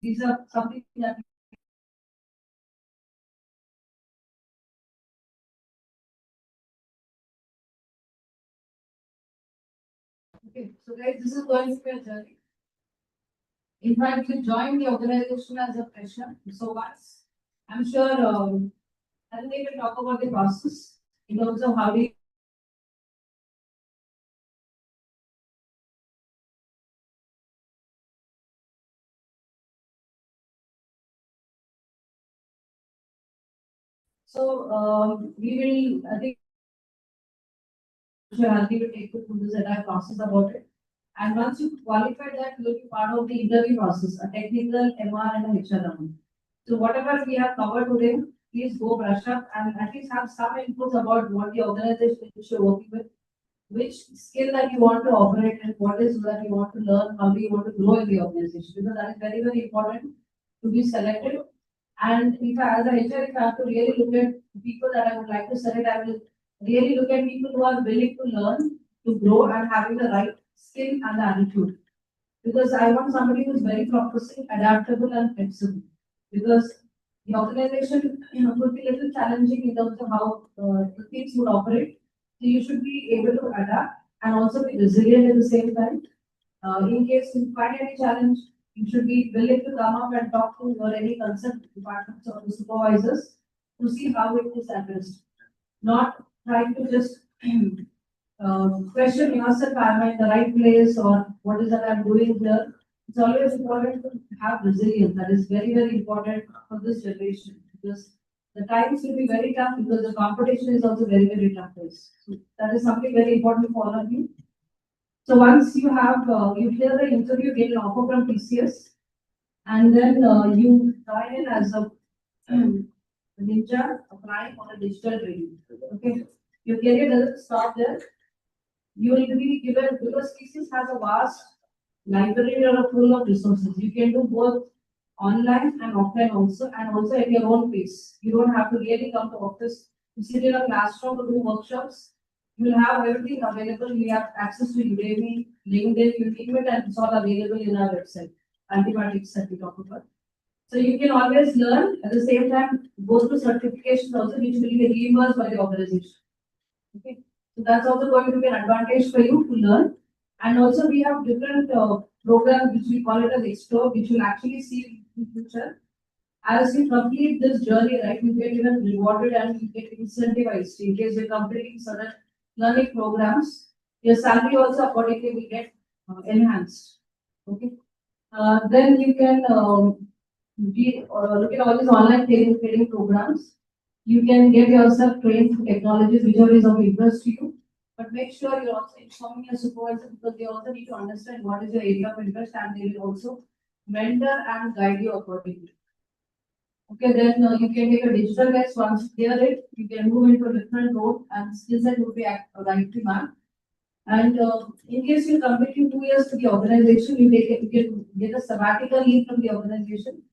Speaker 8: these are something that okay. So guys, this is going to be a journey. In fact, you join the organization as a fresher. So once I'm sure, and they will talk about the process in terms of how we. So we will, I think, Shanti will take you through this entire process about it. And once you qualify that, you will be part of the interview process, a technical, MR, and a HR round. So whatever we have covered today, please go brush up and at least have some inputs about what the organization is you're working with, which skill that you want to operate and what is that you want to learn, how do you want to grow in the organization, because that is very, very important to be selected. And if I, as a HR, if I have to really look at people that I would like to select, I will really look at people who are willing to learn, to grow, and having the right skill and the attitude. Because I want somebody who is very promising, adaptable, and flexible. Because the organization, could be a little challenging in terms of how the things would operate. So you should be able to adapt and also be resilient at the same time. In case you find any challenge, you should be willing to come up and talk to your any concerned departments or the supervisors to see how it is addressed. Not trying to just question yourself, am I in the right place or what is that I'm doing here? It's always important to have resilience. That is very, very important for this generation because the times will be very tough because the competition is also very, very tough. So that is something very important for all of you. So once you have, you clear the interview, get an offer from TCS, and then you join in as a ninja applying on a digital training. Okay, your career doesn't stop there. You will be given, because TCS has a vast library or a full of resources. You can do both online and offline also, and also at your own pace. You don't have to really come to office to sit in a classroom to do workshops. You will have everything available. We have access to Udemy, LinkedIn, you name it, and it's all available in our website. Antibiotics that we talk about. So you can always learn at the same time, go through certifications also, which will be reimbursed by the organization. Okay. So that's also going to be an advantage for you to learn And also we have different programs which we call it as explore, which will actually see in future. As you complete this journey, right, you get even rewarded and you get incentivized in case you're completing certain learning programs. Your salary also accordingly will get enhanced. Okay. Then you can look at all these online training programs. You can get yourself trained through technologies whichever is of interest to you. But make sure you're also informing your supervisor because they also need to understand what is your area of interest and they will also mentor and guide you accordingly. Okay, then you can take a digital test once you clear it, you can move into a different role and skill set will be right to map. And in case you complete 2 years to the organization, you can get a sabbatical leave from the organization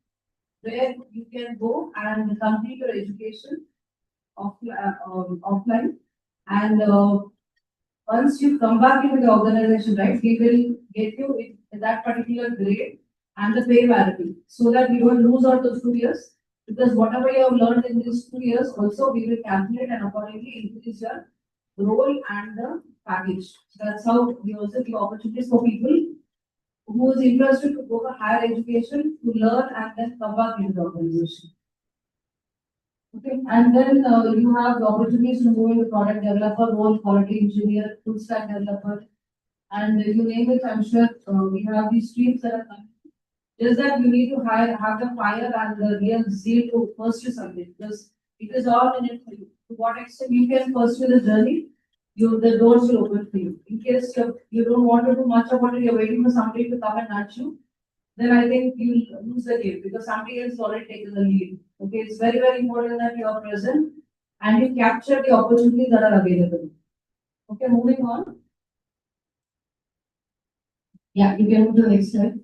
Speaker 8: where you can go and complete your education offline. And once you come back into the organization, right, we will get you in that particular grade and the pay parity so that you don't lose out those 2 years. Because whatever you have learned in these 2 years, also we will calculate and accordingly increase your role and the package. So that's how we also give opportunities for people who is interested to go for higher education to learn and then come back into the organization. Okay, and then you have the opportunities to move into product developer role, quality engineer, full stack developer, and you name it. I'm sure we have these streams that are coming. Just that you need to have the fire and the real zeal to pursue something because it is all in it for you. To what extent you can pursue the journey, the doors will open for you. In case you don't want to do much about it, you're waiting for somebody to come and nudge you, then I think you'll lose the game because somebody else already taken the lead. Okay, it's very, very important that you are present and you capture the opportunities that are available. Okay, moving on. Yeah, you can move to the next slide.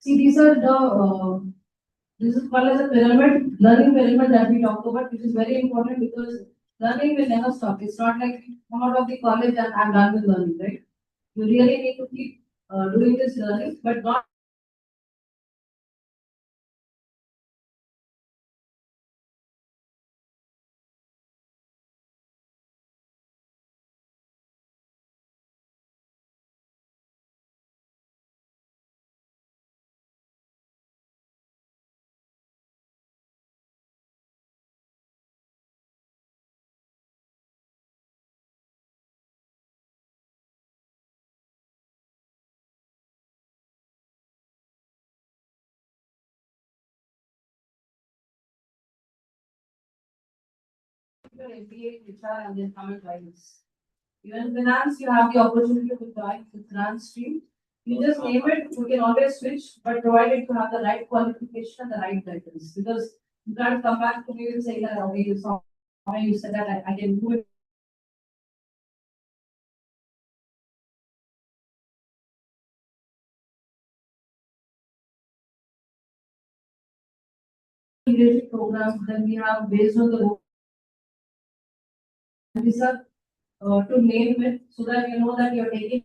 Speaker 8: See, these are the, this is called as a pyramid, learning pyramid that we talked about, which is very important because learning will never stop. It's not like come out of the college and I'm done with learning, right? You really need to keep doing this learning, but not your MBA, HR, and then come and join us. Even in finance, you have the opportunity to join the finance stream. You just name it, you can always switch, but provided you have the right qualification and the right titles. Because you can't come back to me and say that, okay, you saw, you said that I can do it. Leadership programs, then we have based on the role. To name it so that you know that you're taking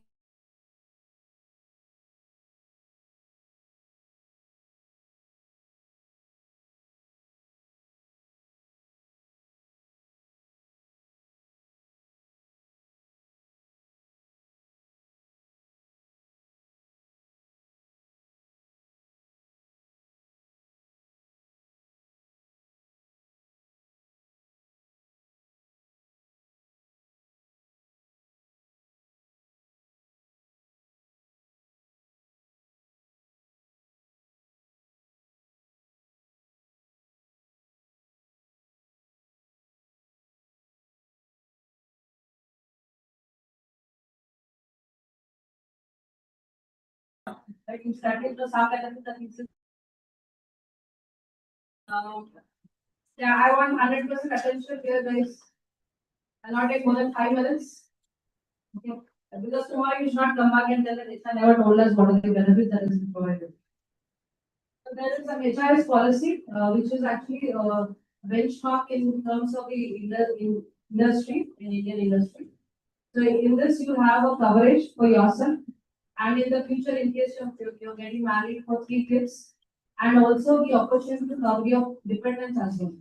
Speaker 8: like you started to sound like a yeah, I want 100% attention here, guys. I'll not take more than 5 minutes. Okay. Because tomorrow you should not come back and tell that it's never told us what are the benefits that is provided. So there is some HIS policy, which is actually a benchmark in terms of the industry, in Indian industry. So in this, you have a coverage for yourself, and in the future, in case you're getting married for 3 kids, and also the opportunity to cover your dependents as well.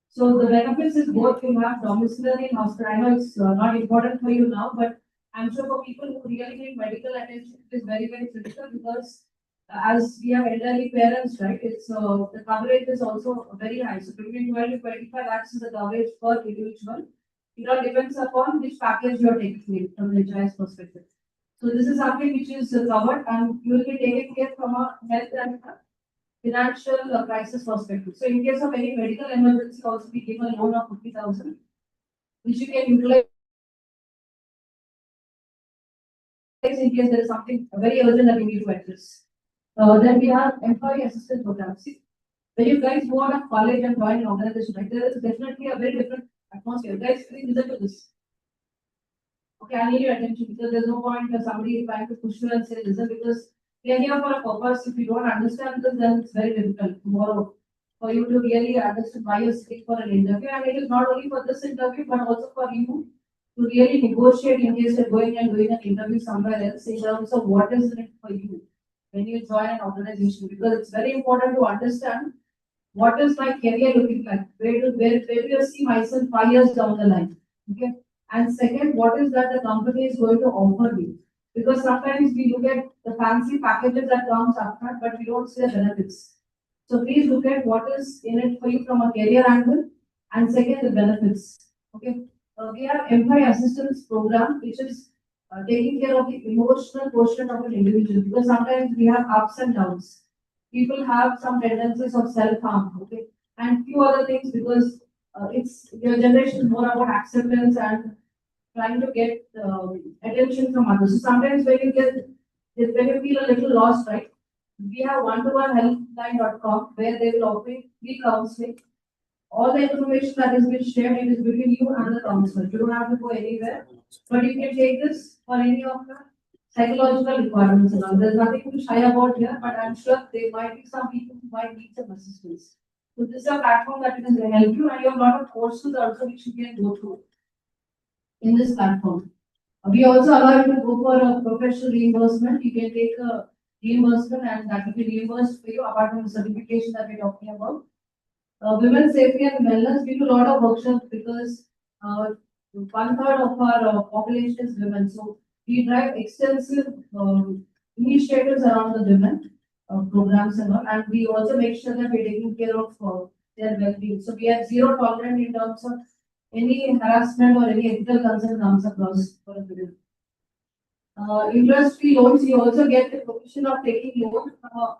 Speaker 8: So the benefits is both you have domiciliary and hospital. I know it's not important for you now, but I'm sure for people who really need medical attention, it is very, very critical because as we have elderly parents, right, it's, the coverage is also very high. So between 12 to 25 lakhs is the coverage per individual. It all depends upon which package you are taking from the insurance perspective. So this is something which is covered and you will be taken care from a health and financial crisis perspective. So in case of any medical emergency, also we give a loan of 50,000, which you can utilize in case there is something very urgent that you need to address. Then we have employee assistance programs. See, when you guys go out of college and join an organization, right, there is definitely a very different atmosphere. Guys, please listen to this. Okay, I need your attention because there's no point of somebody trying to push you and say, listen, because we are here for a purpose. If you don't understand this, then it's very difficult tomorrow for you to really understand why you're sitting for an interview. And it is not only for this interview, but also for you to really negotiate in case you're going and doing an interview somewhere else in terms of what is in it for you when you join an organization. Because it's very important to understand what is my career looking like, where do you see myself 5 years down the line. Okay. And second, what is that the company is going to offer me? Because sometimes we look at the fancy packages that comes upfront, but we don't see the benefits. So please look at what is in it for you from a career angle, and second, the benefits. Okay, we have employee assistance program, which is taking care of the emotional quotient of an individual. Because sometimes we have ups and downs. People have some tendencies of self harm. Okay, and few other things because it's your generation is more about acceptance and trying to get attention from others. So sometimes when you feel a little lost, right? We have one-to-one helpline.com where they will offer free counseling. All the information that is being shared it is between you and the counselor. You don't have to go anywhere, but you can take this for any of the psychological requirements and all. There's nothing to shy about here, but I'm sure there might be some people who might need some assistance. So this is a platform that can help you, and you have a lot of courses also which you can go through in this platform. We also allow you to go for a professional reimbursement. You can take a reimbursement and that will be reimbursed for you apart from the certification that we're talking about. Women's safety and wellness, we do a lot of workshops because 1/3 of our population is women. So we drive extensive initiatives around the women programs and all, and we also make sure that we're taking care of their well-being. So we have zero tolerance in terms of any harassment or any ethical concern comes across for a women. Interest-free loans, you also get the provision of taking loan from a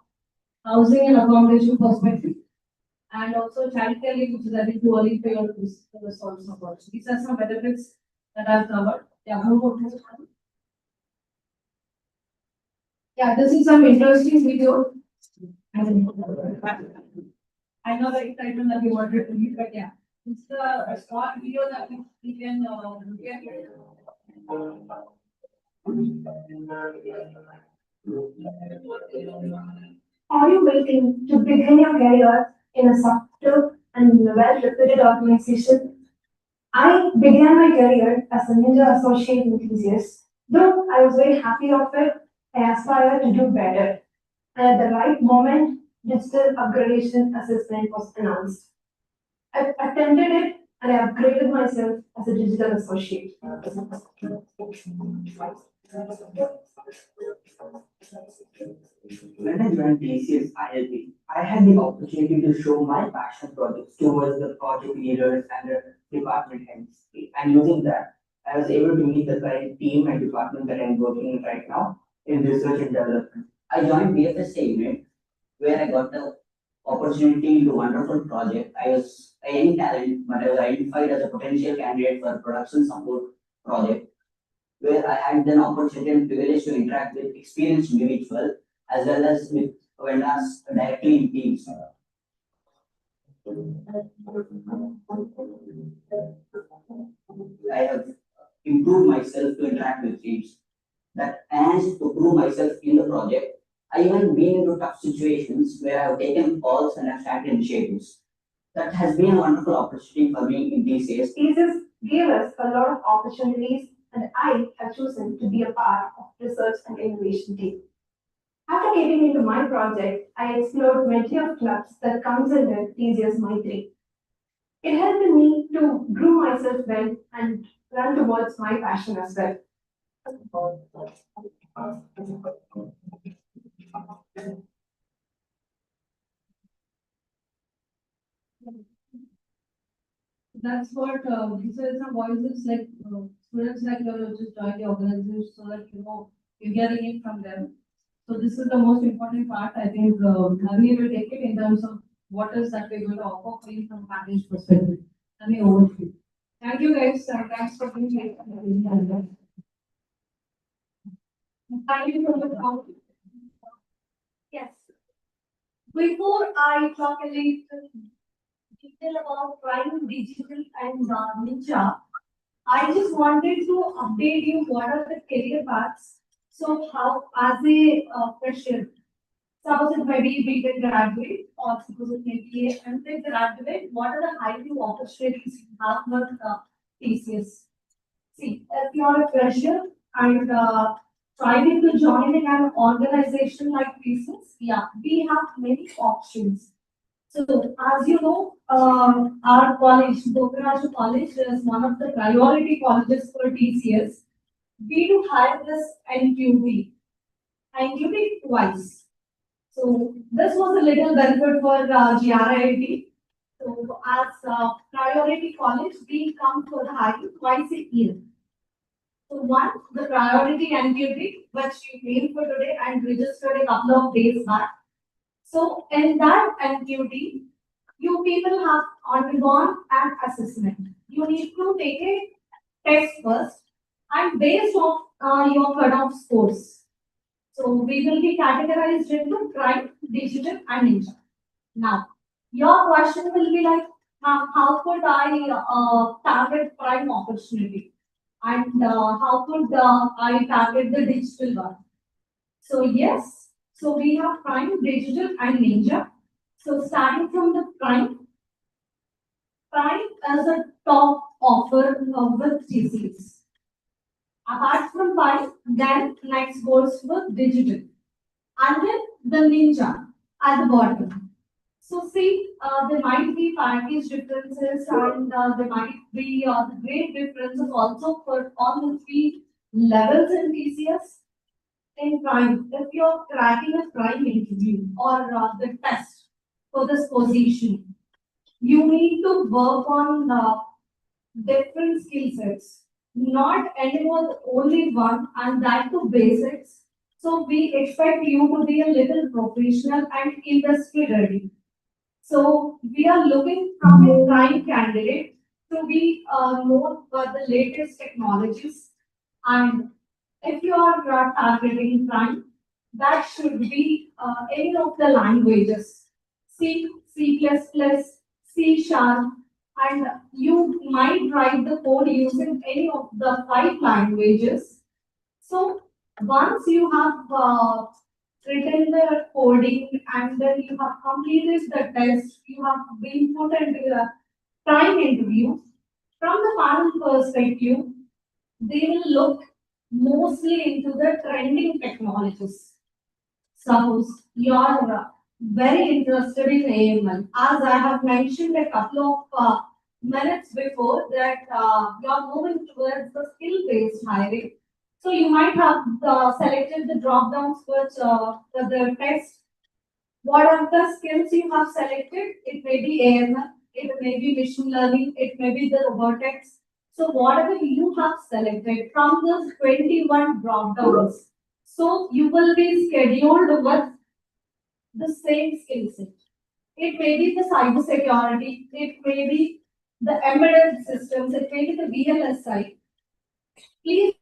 Speaker 8: housing and accommodation perspective. And also childcare leave, which is I think too early for your to solve support. So these are some benefits that I've covered. Yeah, move on. Yeah, this is some interesting video. I know the excitement that you wanted to read, but yeah, it's a small video that we can look at.
Speaker 9: Are you waiting to begin your career in a subtle and well-reputed organization? I began my career as a ninja associate in TCS. Though I was very happy of it, I aspired to do better. And at the right moment, digital upgradation assessment was announced. I attended it and I upgraded myself as a digital associate.
Speaker 10: When I joined TCS ILP, I had the opportunity to show my passion projects towards the project leaders and the department heads. And using that, I was able to meet the current team and department that I'm working in right now in research and development. I joined BFSA unit where I got the opportunity to wonderful project. I was a young talent, but I was identified as a potential candidate for a production support project where I had an opportunity and privilege to interact with experienced individuals as well as with vendors directly in teams. I have improved myself to interact with teams. That and to prove myself in the project, I even been into tough situations where I have taken calls and have started initiatives. That has been a wonderful opportunity for me in TCS.
Speaker 9: TCS gave us a lot of opportunities and I have chosen to be a part of research and innovation team. After getting into my project, I explored many of clubs that comes under TCS Maitri. It helped me to groom myself well and run towards my passion as well.
Speaker 8: That's what, these are some voices like, students like you have just joined the organization so that, you're getting it from them. So this is the most important part, I think, Naveen will take it in terms of what is that we're going to offer for you from package perspective. Let me over to you. Thank you guys, and thanks for being here.
Speaker 9: Thank you for the comment. Yes. Before I talk a little detail about Prime Digital and Ninja, I just wanted to update you what are the career paths. So how, as a fresher, suppose it may be BTech graduate or suppose it may be a MTech graduate, what are the hiring opportunities you have with TCS? See, if you are a fresher and trying to join in an organization like TCS, yeah, we have many options. So, as you know, our college, Dokaraj College, is one of the priority colleges for TCS. We do have this NQT twice. So, this was a little benefit for GRIT. So, as priority college, we come for the hiring twice a year. So, one, the priority NQT, which you came for today and registered a couple of days back. So, in that NQT, you people have undergone an assessment. You need to take a test first, and based on your cutoff scores. So we will be categorized into crime, digital, and ninja. Now, your question will be like, how could I target prime opportunity, and how could I target the digital one? So yes, so we have prime, digital, and ninja. So starting from the prime as a top offer with TCS. Apart from prime, then next goes with digital. And then the ninja at the bottom. So see, there might be package differences and there might be the great differences also for all the three levels in TCS. In prime, if you're cracking a prime interview or the test for this position, you need to work on different skill sets, not ending with only one and that to basics. So we expect you to be a little professional and industry ready. So we are looking from a prime candidate to be known for the latest technologies. And if you are targeting prime, that should be any of the languages, C, C++, C sharp, and you might write the code using any of the five languages. So once you have written the coding and then you have completed the test, you have been put into the prime interview. From the panel perspective, they will look mostly into the trending technologies. Suppose you are very interested in AML, as I have mentioned a couple of minutes before that you are moving towards the skill-based hiring. So you might have selected the drop-downs which for the test. What are the skills you have selected? It may be AML, it may be machine learning, it may be the robotics. So whatever you have selected from those 21 drop-downs, so you will be scheduled with the same skill set. It may be the cyber security, it may be the embedded systems, it may be the VLSI. Please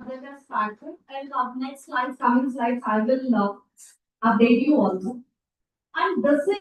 Speaker 8: Let us start it. And next slides, coming slides, I will update you also. And this is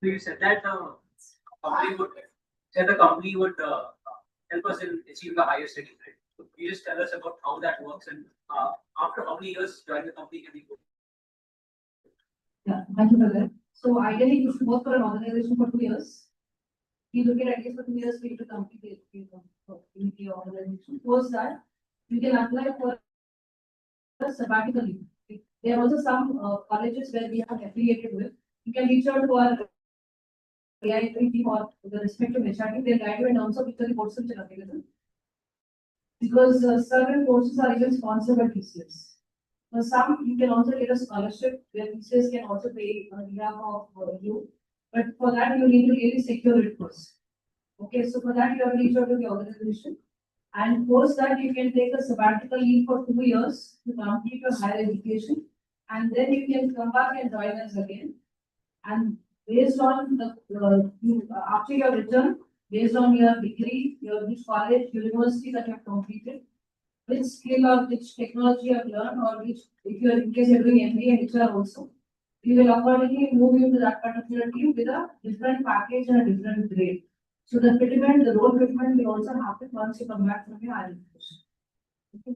Speaker 8: so
Speaker 5: you said that the company would help us in achieving the highest rating, right? So you just tell us about how that works and after how many years join the company can we go?
Speaker 8: yeah, thank you for that. So ideally, you should work for an organization for 2 years. You look at least for 2 years for you to complete the organization. Post that, you can apply for a sabbatical leave. There are also some colleges where we are affiliated with. You can reach out to our AI team or the respective HR team. They'll guide you in terms of which are the courses which are available. Because certain courses are even sponsored by TCS. For some, you can also get a scholarship where TCS can also pay on behalf of you. But for that, you need to really secure it first. Okay, so for that, you have to reach out to the organization. And post that, you can take a sabbatical leave for 2 years to complete your higher education. And then you can come back and join us again. And based on the, after your return, based on your degree, your which college, university that you have completed, which skill or which technology you have learned, or which, if you are in case you're doing MBA and HR also, we will accordingly move you to that particular team with a different package and a different grade. So the fitment, the role fitment will also happen once you come back from your higher education. Okay.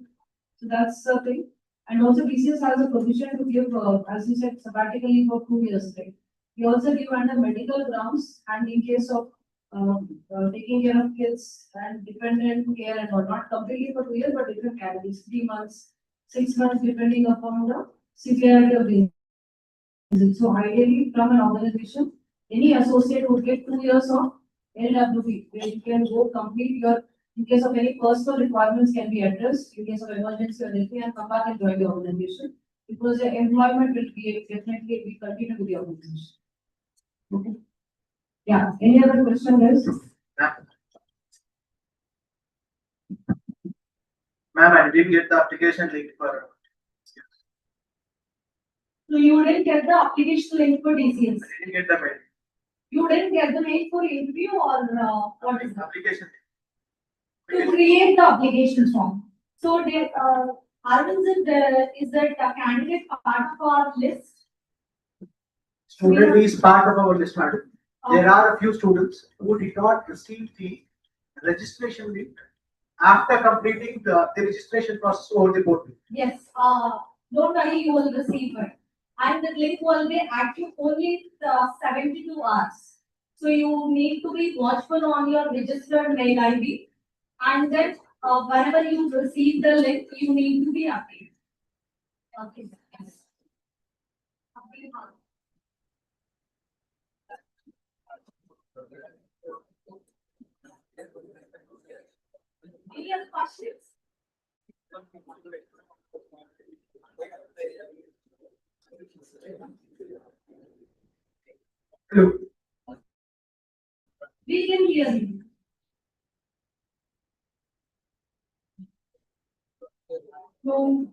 Speaker 8: So that's the thing. And also TCS has a provision to give, as you said, sabbatical leave for 2 years, right? We also give under medical grounds and in case of taking care of kids and dependent care and all, not completely for 2 years, but different categories, 3 months, 6 months, depending upon the severity of the disease. So ideally, from an organization, any associate would get 2 years of LWP, where you can go complete your, in case of any personal requirements can be addressed, in case of emergency or anything, and come back and join the organization. Because the employment will be definitely be continued with the organization. Okay. Yeah, any other question, guys?
Speaker 4: Ma'am, I didn't get the application link for.
Speaker 8: So you didn't get the application link for TCS?
Speaker 4: I didn't get the mail.
Speaker 8: You didn't get the mail for interview or what is the
Speaker 4: Application.
Speaker 8: to create the application form? So they, is that a candidate part of our list?
Speaker 4: Student is part of our list, madam. There are a few students who did not receive the registration link after completing the registration process over the portal.
Speaker 8: Yes, don't worry, you will receive it. And the link will be active only 72 hours. So you need to be watchful on your registered mail ID. And then whenever you receive the link, you need to be updated. Okay. Yes. Any other questions? We can hear you. No.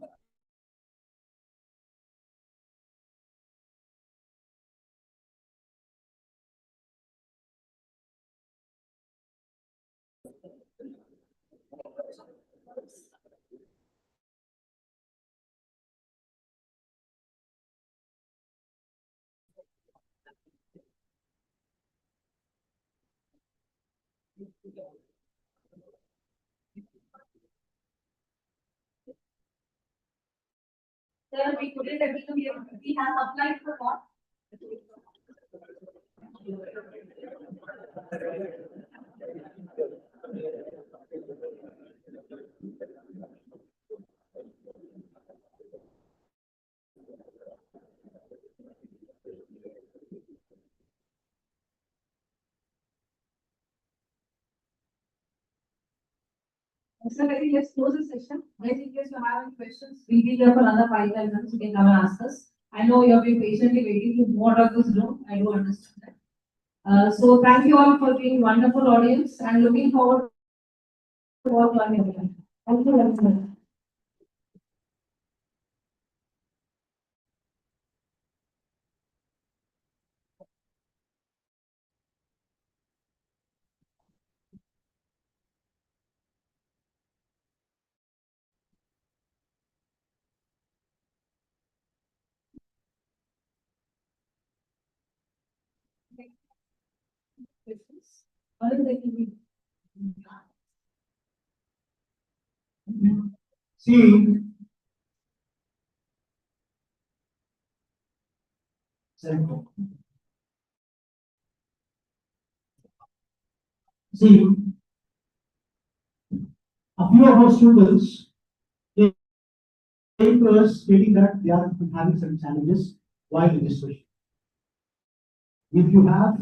Speaker 8: Sir, we couldn't able to hear. We have applied for what? So I think let's close the session. Guys, in case you have any questions, we'll be here for another 5-10 minutes. You can come and ask us. I know you have been patiently waiting to move out of this room. I do understand that. So thank you all for being wonderful audience and looking forward to work learning again. Thank you very much. Questions? What is the
Speaker 4: See. See, a few of our students came to us stating that they are having some challenges while registration. If you have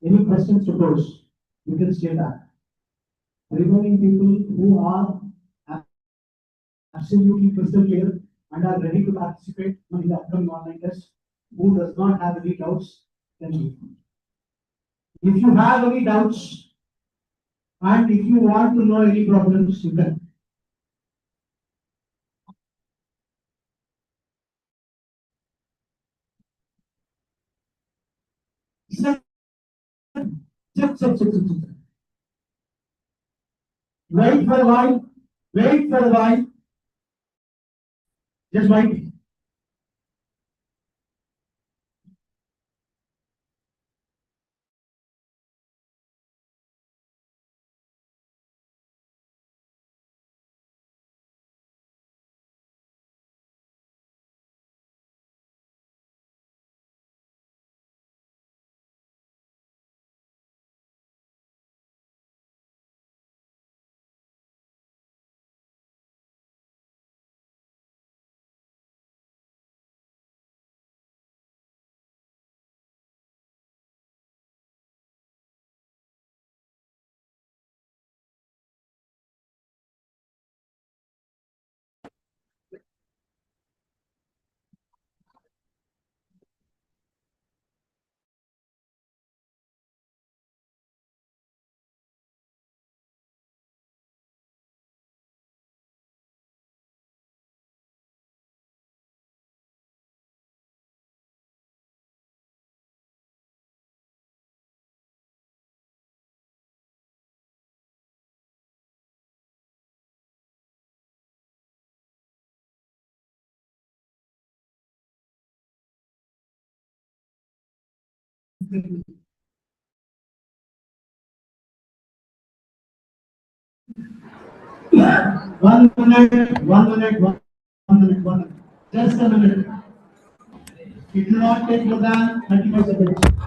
Speaker 4: any questions to pose, you can stay back. Remaining people who are absolutely crystal clear and are ready to participate in the upcoming online test, who does not have any doubts, can leave. If you have any doubts and if you want to know any problems, you can. Sit. Wait for a while. Wait for a while. Just wait. One minute, one minute, one minute, one minute. Just a minute. It will not take more than 35 seconds.